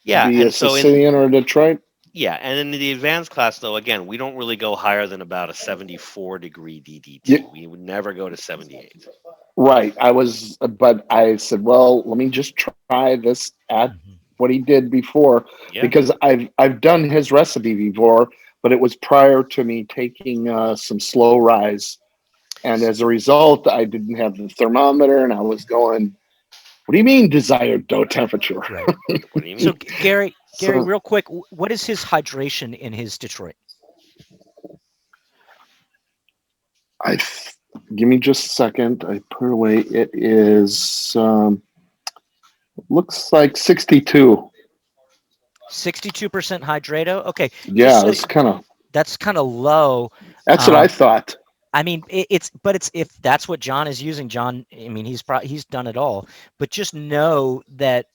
Yeah. Be a Sicilian or a Detroit? Yeah, and in the advanced class, though, again, we don't really go higher than about a 74-degree DDT. Yeah. We would never go to 78. Right. But I said, well, let me just try this at what he did before, because I've done his recipe before, but it was prior to me taking some slow rise. And as a result, I didn't have the thermometer, and I was going, what do you mean desired dough temperature? Right. What do you mean? So Gary, real quick, what is his hydration in his Detroit? Give me just a second. I put it away. It is, looks like 62. 62% hydrato? Okay. Yeah, that's kind of low. That's what I thought. I mean, it's if that's what John is using, John, I mean, he's done it all, but just know that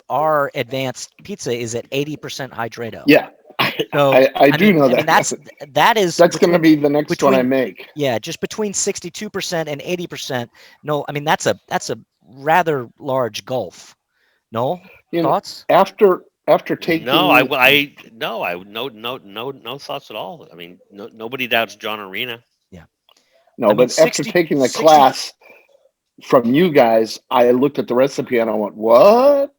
our advanced pizza is at 80% hydrato. Yeah. So I do know that. I mean, that's going to be the next one I make. Yeah. Just between 62% and 80%. No, I mean, that's a rather large gulf. No thoughts? After taking no thoughts at all. I mean, nobody doubts John Arena. Yeah. No, but after taking the class, from you guys, I looked at the recipe and I went, "What?"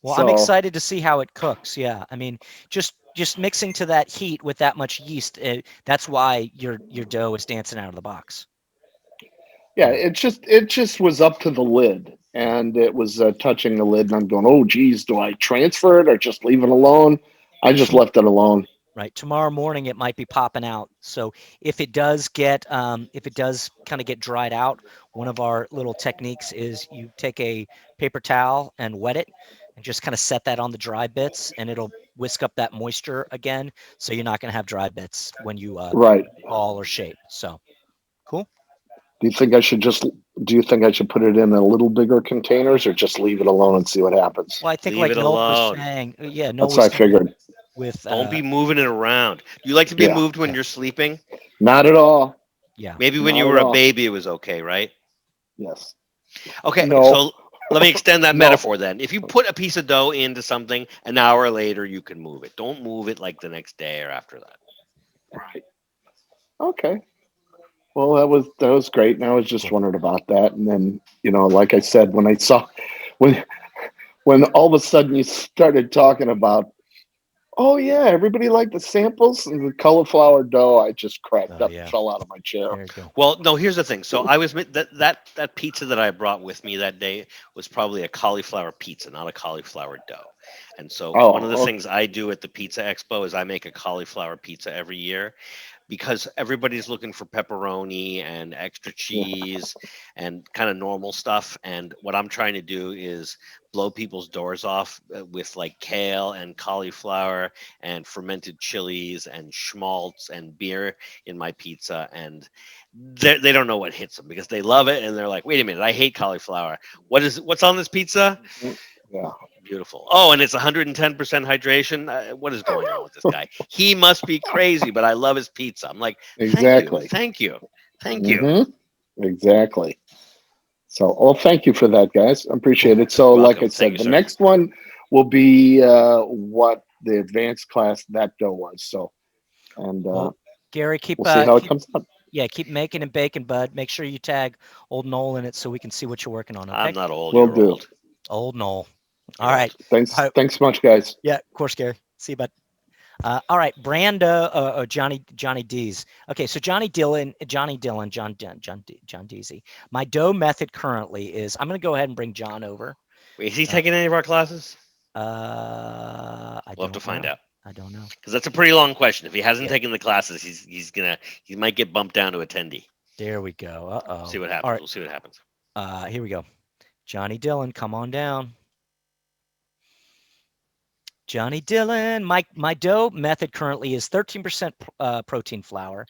Well, I'm So excited to see how it cooks. Yeah, I mean, just mixing to that heat with that much yeast, that's why your dough is dancing out of the box. yeah, it just was up to the lid, and it was touching the lid, and I'm going, "Oh, geez, do I transfer it or just leave it alone?" I just left it alone. Right. Tomorrow morning it might be popping out. So if it does kind of get dried out, one of our little techniques is you take a paper towel and wet it and just kind of set that on the dry bits and it'll whisk up that moisture again. So you're not going to have dry bits when you Right. ball or shape. So cool. Do you think I should put it in a little bigger containers or just leave it alone and see what happens? Well, I think Leave like it Noel was alone. saying, yeah, Noel That's was what I saying figured. with Don't be moving it around. Do you like to be Yeah. moved when Yeah. you're sleeping? Not at all. yeah. Maybe when Not you at were a all. baby, it was okay, right? Yes. Okay, No. so let me extend that No. metaphor then. If you put a piece of dough into something, an hour later you can move it. Don't move it like the next day or after that. Right. Okay. Well, that was great, and I was just Cool. wondering about that. And then, like I said, when when all of a sudden you started talking about, oh yeah, everybody liked the samples and the cauliflower dough, I just cracked Oh up and yeah. fell out of my chair. There you go. Well, no, here's the thing. So I was that pizza that I brought with me that day was probably a cauliflower pizza, not a cauliflower dough. And so one of the Oh, things I do at the Pizza Expo is I make a cauliflower pizza every year because everybody's looking for pepperoni and extra cheese and kind of normal stuff. And what I'm trying to do is blow people's doors off with like kale and cauliflower and fermented chilies and schmaltz and beer in my pizza. And they don't know what hits them because they love it and they're like, wait a minute, I hate cauliflower. What's on this pizza? yeah. Beautiful. Oh, and it's 110% hydration. What is going on with this guy? He must be crazy, but I love his pizza. I'm like, Exactly. thank you. You. Mm-hmm. Exactly. So, well, thank you for that, guys. I appreciate it. So, like Welcome. I Thank said, you, the sir. next one will be what the advanced class that dough was. So, and Well, Gary, keep we'll see how it comes out. keep making and baking, bud. Make sure you tag old Noel in it so we can see what you're working on. Okay. I'm not old. Will You're do. old. Old Noel. You're All right. Thanks. All right. Thanks so much, guys. Yeah, of course, Gary. See you, bud. All right, Brando, Johnny D's. Okay, so John Deasy. My dough method currently is I'm going to go ahead and bring John over. Wait, is he taking any of our classes? I We'll have don't to find know. out. I don't know. Because that's a pretty long question. If he hasn't Yeah. taken the classes, he might get bumped down to attendee. There we go. Uh-oh. See what happens. All right. We'll see what happens. Here we go. Johnny Dillon, come on down. Johnny Dillon. My dough method currently is 13% protein flour,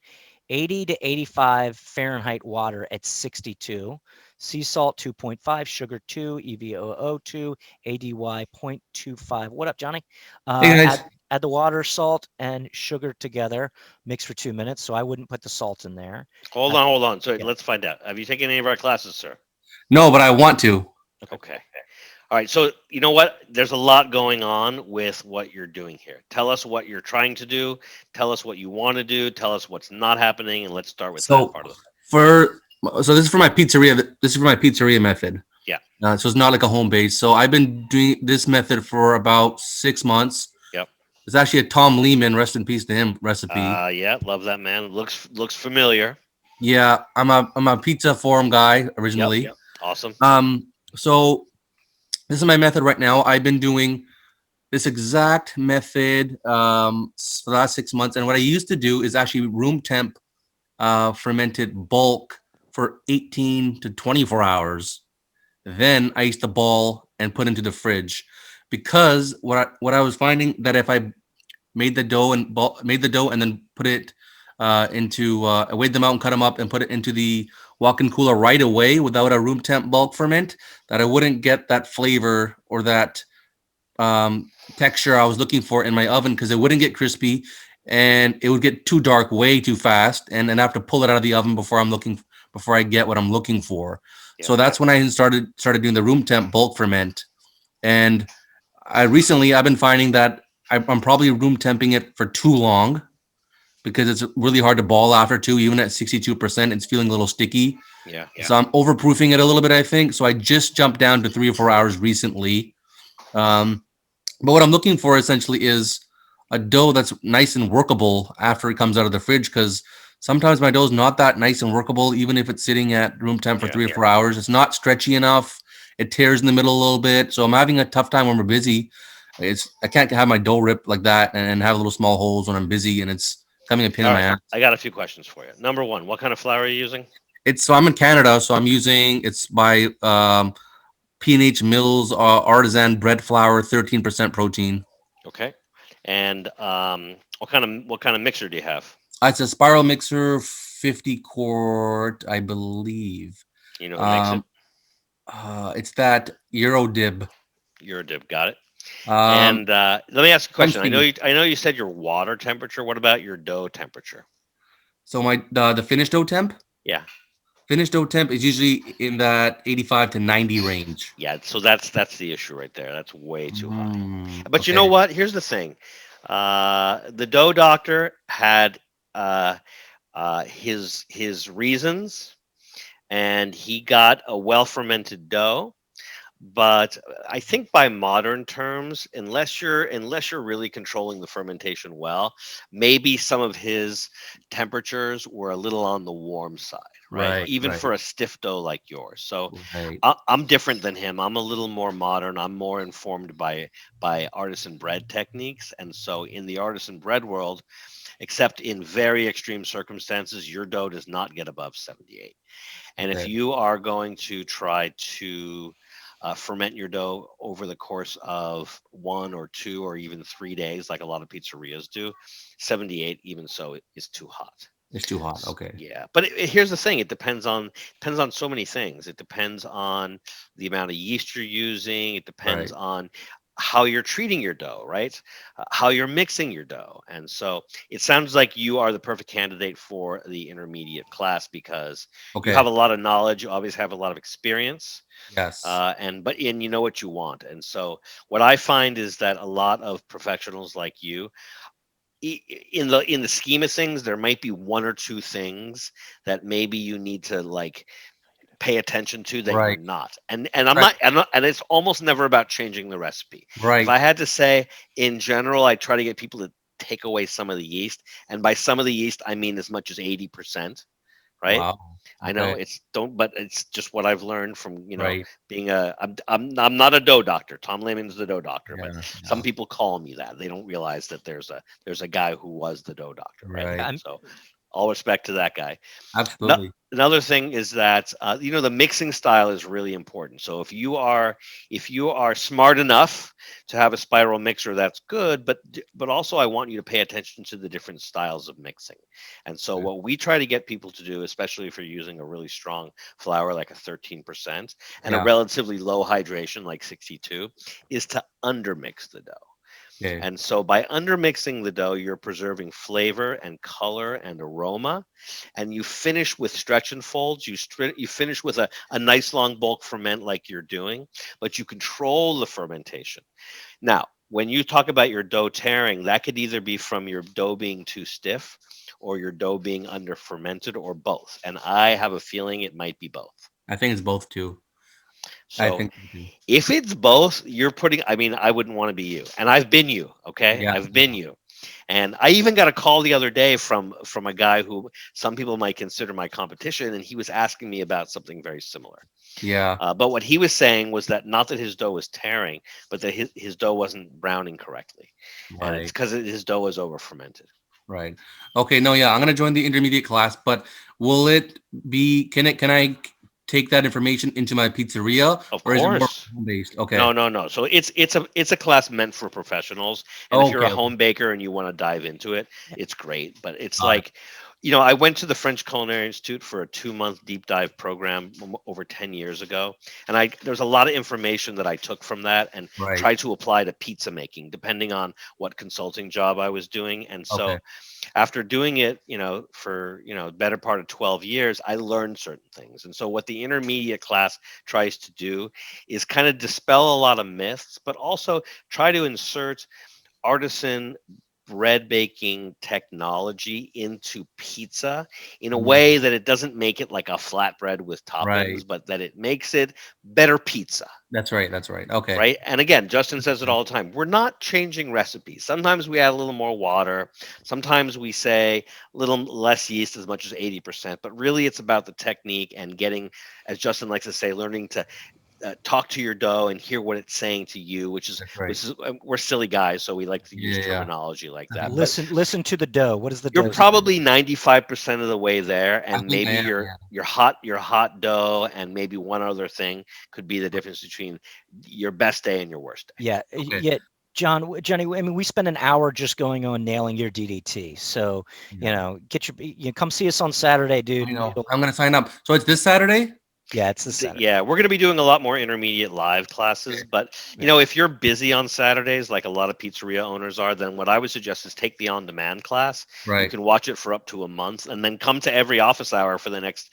80 to 85 Fahrenheit water at 62, sea salt 2.5, sugar 2, EVOO 2, ADY 0.25. What up, Johnny? Hey guys. Add the water, salt, and sugar together. Mix for 2 minutes. So I wouldn't put the salt in there. Hold on. So yeah. let's find out. Have you taken any of our classes, sir? No, but I want to. Okay. All right. So you know what? There's a lot going on with what you're doing here. Tell us what you're trying to do. Tell us what you want to do. Tell us what's not happening, and let's start with that part of it. So this is for my pizzeria. This is for my pizzeria method. Yeah. So it's not like a home base. So I've been doing this method for about 6 months. Yep. It's actually a Tom Lehman, rest in peace to him, recipe. Yeah, love that man. Looks familiar. Yeah, I'm a pizza forum guy originally. Yep. Awesome. So this is my method right now. I've been doing this exact method for the last 6 months, and what I used to do is actually room temp fermented bulk for 18 to 24 hours. Then I used to ball and put into the fridge, because what I was finding that if I made the dough and then put it into I weighed them out and cut them up and put it into the walk-in cooler right away without a room temp bulk ferment, that I wouldn't get that flavor or that texture I was looking for in my oven, because it wouldn't get crispy and it would get too dark way too fast, and then I have to pull it out of the oven before I get what I'm looking for. Yeah. So that's when I started doing the room temp bulk ferment. And I've been finding that I'm probably room temping it for too long, because it's really hard to ball after too. Even at 62%, it's feeling a little sticky. Yeah. So I'm overproofing it a little bit, I think. So I just jumped down to 3 or 4 hours recently. But what I'm looking for essentially is a dough that's nice and workable after it comes out of the fridge, because sometimes my dough is not that nice and workable, even if it's sitting at room temp for 3 or 4 hours. It's not stretchy enough. It tears in the middle a little bit. So I'm having a tough time when we're busy. I can't have my dough rip like that and have little small holes when I'm busy, and it's coming a pain in my ass. I got a few questions for you. Number one, what kind of flour are you using? So I'm in Canada, so I'm using it's by P&H Mills artisan bread flour, 13% protein. Okay. And what kind of mixer do you have? It's a spiral mixer, 50 quart, I believe. You know who makes it? It's that Eurodib. Eurodib, got it. Um, And let me ask you a question. something- I know you said your water temperature. What about your dough temperature? So the finished dough temp? Yeah. Finished dough temp is usually in that 85 to 90 range. Yeah. So that's the issue right there. That's way too high. But you Okay. know what? Here's the thing. The dough doctor had his reasons, and he got a well fermented dough. But I think by modern terms, unless you're really controlling the fermentation well, maybe some of his temperatures were a little on the warm side, right? Even for a stiff dough like yours. So Right. I'm different than him. I'm a little more modern. I'm more informed by artisan bread techniques, and so in the artisan bread world, except in very extreme circumstances, your dough does not get above 78. And if Okay. you are going to try to ferment your dough over the course of 1 or 2 or even 3 days, like a lot of pizzerias do, 78 even so is too hot. It's too hot. Okay. Yeah, but here's the thing: it depends on so many things. It depends on the amount of yeast you're using. It depends on how you're treating your dough, right? How you're mixing your dough, and so it sounds like you are the perfect candidate for the intermediate class because you have a lot of knowledge. You obviously have a lot of experience. Yes. And you know what you want, and so what I find is that a lot of professionals like you, in the scheme of things, there might be 1 or 2 things that maybe you need to like pay attention to that you're not. And I'm not, and it's almost never about changing the recipe. Right. If I had to say, in general, I try to get people to take away some of the yeast, and by some of the yeast, I mean as much as 80%. Right. Wow. I know Okay. but it's just what I've learned from, Right. being I'm not a dough doctor. Tom Lehman's the dough doctor, but Yeah, some people call me that. They don't realize that there's a guy who was the dough doctor, right? Right. So all respect to that guy. Absolutely. Another thing is that the mixing style is really important. So if you are smart enough to have a spiral mixer, that's good. But also I want you to pay attention to the different styles of mixing. And so what we try to get people to do, especially if you're using a really strong flour like a 13% and a relatively low hydration like 62, is to undermix the dough. Okay. And so by undermixing the dough, you're preserving flavor and color and aroma. And you finish with stretch and folds. You finish with a nice long bulk ferment like you're doing, but you control the fermentation. Now, when you talk about your dough tearing, that could either be from your dough being too stiff or your dough being under fermented or both. And I have a feeling it might be both. I think it's both too. So if it's both, I wouldn't want to be you. And I've been you, okay? Yeah. I've been you. And I even got a call the other day from a guy who some people might consider my competition, and he was asking me about something very similar. Yeah. But what he was saying was that not that his dough was tearing, but that his dough wasn't browning correctly. And it's because his dough was over fermented. Right. Okay. No, yeah, I'm gonna join the intermediate class, but will it be? Can I take that information into my pizzeria? Of or is it more course. home-based? Okay. No. So it's a class meant for professionals. And if you're a home baker and you want to dive into it, it's great. But it's like, I went to the French Culinary Institute for a 2-month deep dive program over 10 years ago. And there's a lot of information that I took from that and tried to apply to pizza making, depending on what consulting job I was doing. And so after doing it, for, better part of 12 years, I learned certain things. And so what the intermediate class tries to do is kind of dispel a lot of myths, but also try to insert artisan bread baking technology into pizza in a Mhm. way that it doesn't make it like a flatbread with toppings, Right. but that it makes it better pizza. That's right. That's right. Okay. Right. And again, Justin says it all the time. We're not changing recipes. Sometimes we add a little more water. Sometimes we say a little less yeast, as much as 80%. But really, it's about the technique and getting, as Justin likes to say, learning to talk to your dough and hear what it's saying to you, That's right. which is we're silly guys, so we like to use Yeah. terminology like that. But Listen to the dough. What is the you're dough? probably 95% of the way there, I and think I maybe am. your Yeah. your hot dough and maybe one other thing could be the difference between your best day and your worst day. Yeah, Okay. yeah, Johnny. I mean, we spent an hour just going on nailing your DDT. So you come see us on Saturday, dude. I know. I'm gonna sign up. So it's this Saturday. Yeah, it's the Saturday. Yeah, we're going to be doing a lot more intermediate live classes, but if you're busy on Saturdays, like a lot of pizzeria owners are, then what I would suggest is take the on-demand class. You Right. can watch it for up to a month, and then come to every office hour for the next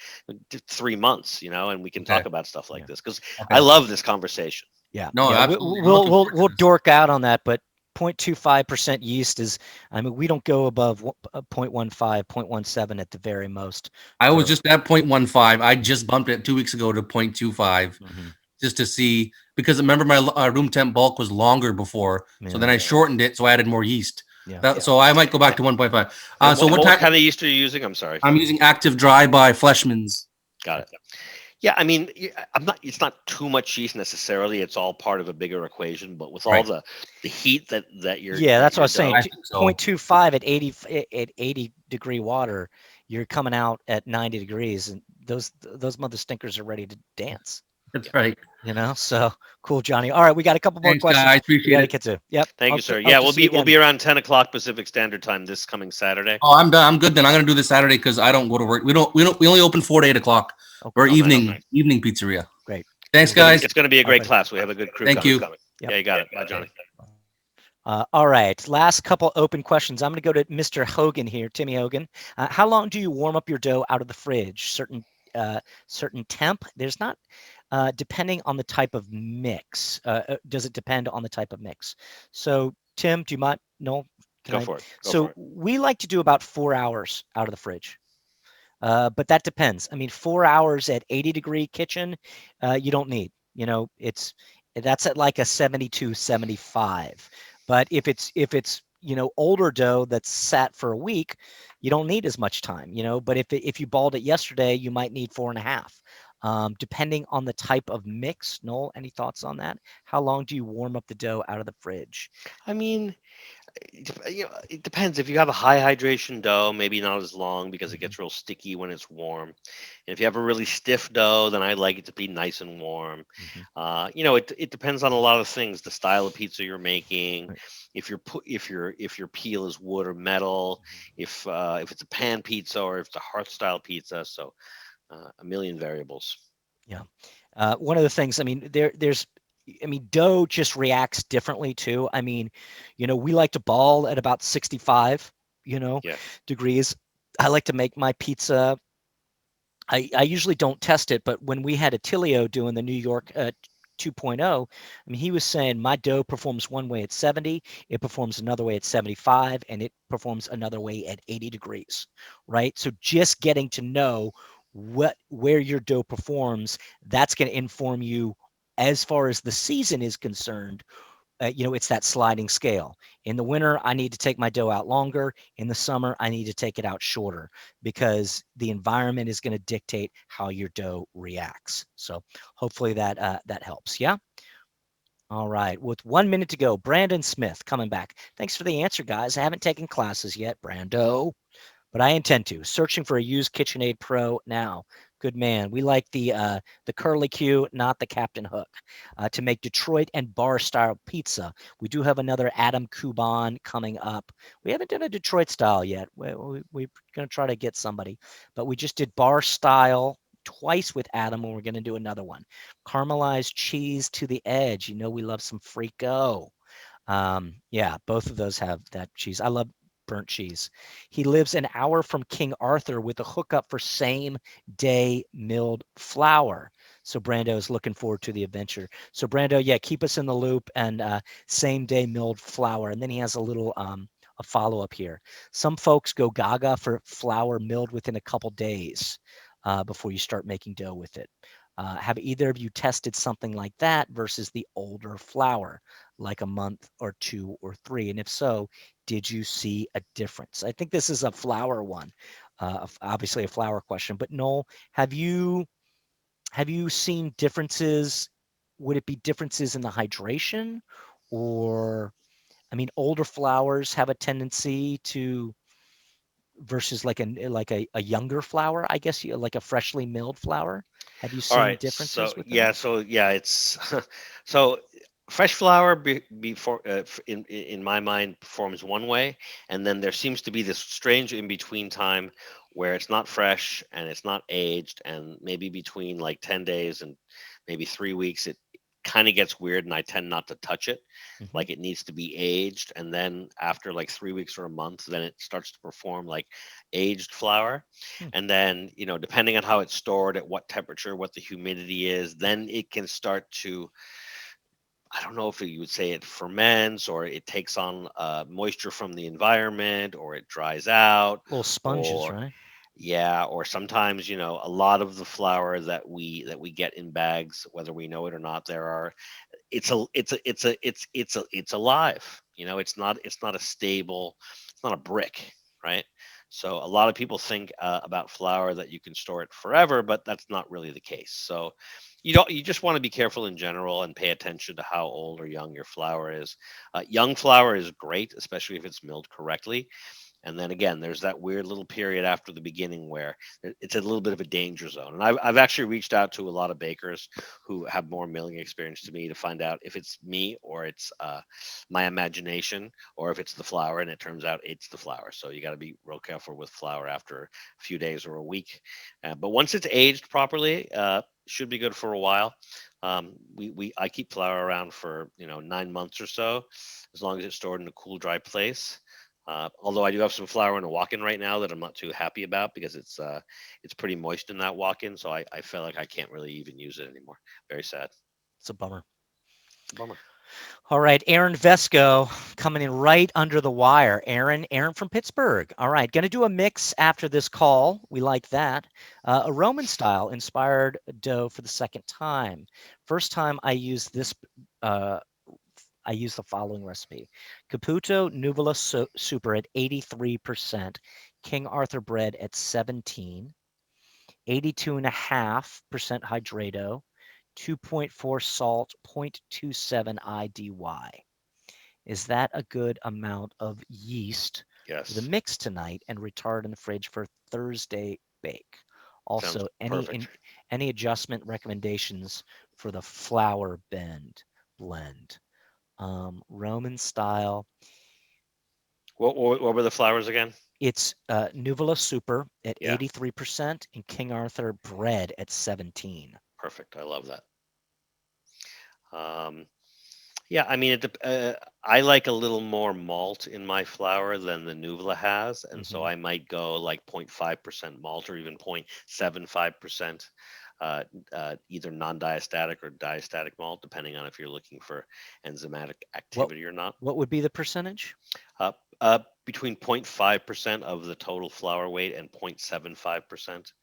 3 months, and we can Okay. talk about stuff like Yeah. this because Okay. I love this conversation. Yeah, No, yeah. absolutely. I'm looking We'll forward to we'll this. dork out on that, but 0.25% yeast is. I mean, we don't go above 0.15, 0.17 at the very most. I was for- just at 0.15. I just bumped it 2 weeks ago to 0.25 Mhm. just to see, because remember my room temp bulk was longer before, so then I shortened it, so I added more yeast. Yeah. So I might go back to 1.5. And So what what type? kind of yeast are you using? I'm sorry. I'm using Active Dry by Fleshman's. Got it. Yeah, I mean, I'm not. It's not too much yeast necessarily. It's all part of a bigger equation. But with all Right. the heat that you're Yeah, that's what I was saying. I think so. 0.25 at 80-degree water, you're coming out at 90 degrees, and those mother stinkers are ready to dance. That's right. So cool, Johnny. All right, we got a couple more Thanks, questions. guys. We Appreciate got to it. get to. Yep. Thank you, sir. Yeah, we'll be around 10 o'clock Pacific Standard Time this coming Saturday. Oh, I'm done. I'm good then. I'm gonna do this Saturday because I don't go to work. We only open 4 to 8 o'clock. We're Okay. evening pizzeria. Great. Thanks, guys. It's going to be a great Alright. class. We have a good crew Thank coming. you. Coming. Yep. Yeah, you got it. Bye, Johnny. All right, last couple open questions. I'm going to go to Mr. Hogan here, Timmy Hogan. How long do you warm up your dough out of the fridge? Certain temp? There's not, depending on the type of mix. Does it depend on the type of mix? So, Tim, do you mind? No? Go for it. So we like to do about 4 hours out of the fridge. But that depends. I mean, 4 hours at 80-degree kitchen, you don't need. That's at like a 72, 75. But if it's older dough that's sat for a week, you don't need as much time. But if you balled it yesterday, you might need 4.5. Depending on the type of mix. Noel, any thoughts on that? How long do you warm up the dough out of the fridge? I mean, it depends. If you have a high hydration dough, maybe not as long because it gets real sticky when it's warm. And if you have a really stiff dough, then I like it to be nice and warm. It depends on a lot of things: the style of pizza you're making, Right. if your peel is wood or metal, if it's a pan pizza or if it's a hearth style pizza. So a million variables. Yeah. One of the things, I mean, dough just reacts differently too. I mean, we like to ball at about 65, Yeah. degrees. I like to make my pizza. I usually don't test it, but when we had Attilio doing the New York 2.0, I mean, he was saying my dough performs one way at 70, it performs another way at 75, and it performs another way at 80 degrees, right? So just getting to know where your dough performs, that's going to inform you as far as the season is concerned. It's that sliding scale. In the winter, I need to take my dough out longer. In the summer, I need to take it out shorter because the environment is going to dictate how your dough reacts. So hopefully that helps. Yeah. All right. With 1 minute to go, Brandon Smith coming back. Thanks for the answer, guys. I haven't taken classes yet, Brando, but I intend to. Searching for a used KitchenAid Pro now. Good man. We like the curly Q, not the Captain Hook, to make Detroit and bar style pizza. We do have another Adam Kuban coming up. We haven't done a Detroit style yet. We're going to try to get somebody, but we just did bar style twice with Adam, and we're going to do another one. Caramelized cheese to the edge. We love some Frico. Yeah, both of those have that cheese. I love burnt cheese. He lives an hour from King Arthur with a hookup for same day milled flour. So Brando is looking forward to the adventure. So Brando, yeah, keep us in the loop and same day milled flour. And then he has a little a follow-up here. Some folks go gaga for flour milled within a couple days before you start making dough with it. Have either of you tested something like that versus the older flour, like a month or 2 or 3? And if so, did you see a difference? I think this is a flour one, obviously a flour question. But Noel, have you seen differences? Would it be differences in the hydration, or I mean, older flours have a tendency to versus like a younger flour, I guess, like a freshly milled flour. Have you All seen right. differences with that? So yeah, it's so fresh flour before in my mind performs one way, and then there seems to be this strange in between time where it's not fresh and it's not aged, and maybe between like 10 days and maybe 3 weeks, it kind of gets weird, and I tend not to touch it. Mhm. Like it needs to be aged, and then after like 3 weeks or a month, then it starts to perform like aged flour. Hmm. And then, depending on how it's stored, at what temperature, what the humidity is, then it can start to, I don't know if you would say it ferments, or it takes on moisture from the environment, or it dries out, Little sponges, or right? yeah, or sometimes, a lot of the flour that we get in bags, whether we know it or not, it's alive. It's not a stable, it's not a brick, right? So a lot of people think about flour that you can store it forever, but that's not really the case. So you just want to be careful in general and pay attention to how old or young your flour is. Young flour is great, especially if it's milled correctly. And then again, there's that weird little period after the beginning where it's a little bit of a danger zone. And I've actually reached out to a lot of bakers who have more milling experience to me to find out if it's me, or it's my imagination, or if it's the flour. And it turns out it's the flour. So you got to be real careful with flour after a few days or a week. But once it's aged properly, should be good for a while. I keep flour around for 9 months or so, as long as it's stored in a cool, dry place. Although I do have some flour in a walk-in right now that I'm not too happy about, because it's pretty moist in that walk-in, so I feel like I can't really even use it anymore. Very sad. It's a bummer. It's a bummer. All right, Aaron Vesco coming in right under the wire. Aaron from Pittsburgh. All right, going to do a mix after this call. We like that. A Roman style inspired dough for the second time. First time I used this. I use the following recipe: Caputo Nuvola Super at 83%, King Arthur bread at 17, 82.5% hydrato, 2.4 salt, 0.27 IDY. Is that a good amount of yeast for the Yes. mix tonight, and retard in the fridge for Thursday bake? Also, Sounds perfect. any adjustment recommendations for the flour blend? Roman style. What were the flours again? It's Nuvola Super at Yeah. 83% and King Arthur bread at 17. Perfect. I love that. Yeah, I mean, I like a little more malt in my flour than the Nuvla has, and so Mhm. I might go like 0.5% malt, or even 0.75%, either non-diastatic or diastatic malt, depending on if you're looking for enzymatic activity or not. What would be the percentage? Between 0.5% of the total flour weight and 0.75%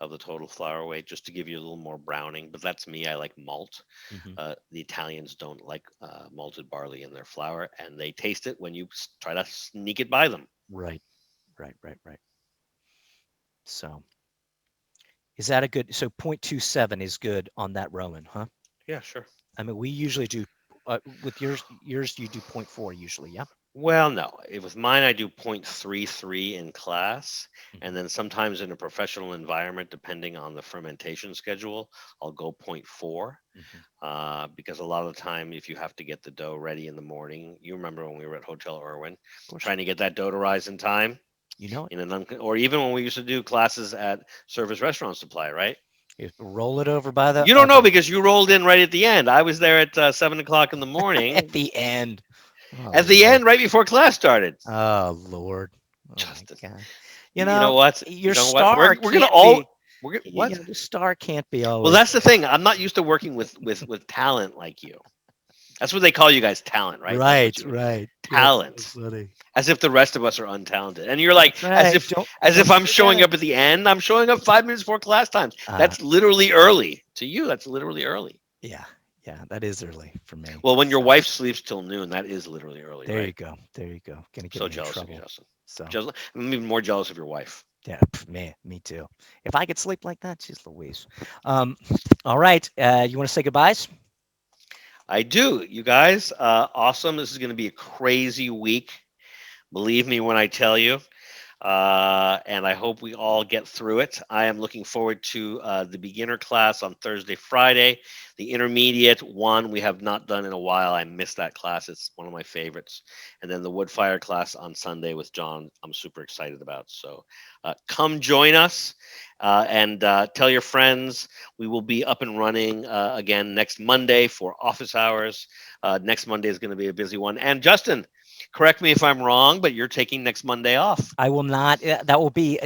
of the total flour weight, just to give you a little more browning. But that's me. I like malt. Mhm. The Italians don't like malted barley in their flour, and they taste it when you try to sneak it by them. Right. So is that a good, so 0.27 is good on that Roman, huh? Yeah, sure. I mean, we usually do, with yours you do 0.4 usually, yeah? Well, no. With mine, I do 0.33 in class, Mhm. and then sometimes in a professional environment, depending on the fermentation schedule, I'll go 0.4. Mhm. Because a lot of the time, if you have to get the dough ready in the morning, you remember when we were at Hotel Irwin, Of course. trying to get that dough to rise in time, You know it. or even when we used to do classes at Service Restaurant Supply, right? You roll it over by the You don't know oven. because you rolled in right at the end. I was there at 7 o'clock in the At morning, the end. Oh, at the Lord. end, right before class started. Oh, Lord. Oh, my Justin, God. you know what? Your You know what? star We're gonna can't all be, what? the star can't be Well, always. that's the thing. I'm not used to working with talent like you. That's what they call you guys, talent, right? That's what you- Right. Talent. That's funny. As if the rest of us are untalented. And you're like, That's right. as if don't I'm showing forget. up at the end, I'm showing up 5 minutes before class times. Ah. That's literally early. To you, that's literally early. Yeah, that is early for me. Well, when your wife sleeps till noon, that is literally early, There you right? go. Gonna get So me in jealous of you, trouble. Justin. So I'm even more jealous of your wife. yeah, me too. If I could sleep like that, she's Louise. All right. You want to say goodbyes? I do, you guys. Awesome. This is going to be a crazy week. Believe me when I tell you. And I hope we all get through it. I am looking forward to the beginner class on Thursday, Friday. The intermediate one we have not done in a while. I missed that class. It's one of my favorites. And then the wood fire class on Sunday with John, I'm super excited about. So come join us and tell your friends. We will be up and running again next Monday for office hours. Next Monday is going to be a busy one. And Justin, correct me if I'm wrong, but you're taking next Monday off. I will not. That will be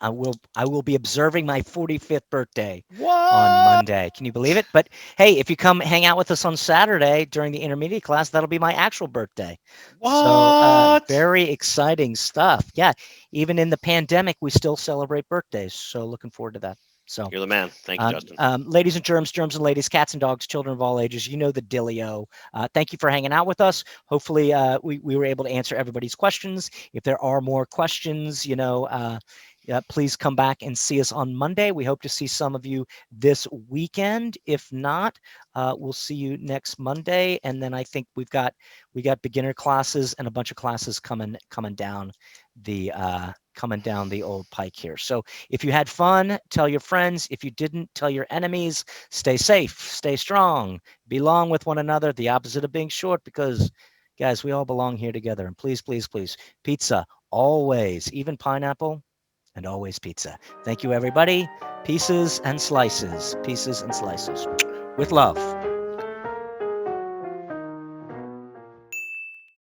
I will be observing my 45th birthday on Monday. Can you believe it? But hey, if you come hang out with us on Saturday during the intermediate class, that'll be my actual birthday. So very exciting stuff. Yeah, even in the pandemic, we still celebrate birthdays. So looking forward to that. So You're the man. Thank you, Justin. ladies and germs and ladies, cats and dogs, children of all ages, you know the dealio. Thank you for hanging out with us. Hopefully, we were able to answer everybody's questions. If there are more questions, please come back and see us on Monday. We hope to see some of you this weekend. If not, we'll see you next Monday. And then I think we got beginner classes and a bunch of classes coming down the old pike here. So if you had fun, tell your friends. If you didn't, tell your enemies. Stay safe, stay strong, belong with one another, the opposite of being short, because guys, we all belong here together. And please, please, please, pizza, always, even pineapple, and always pizza. Thank you, everybody. Pieces and slices, with love.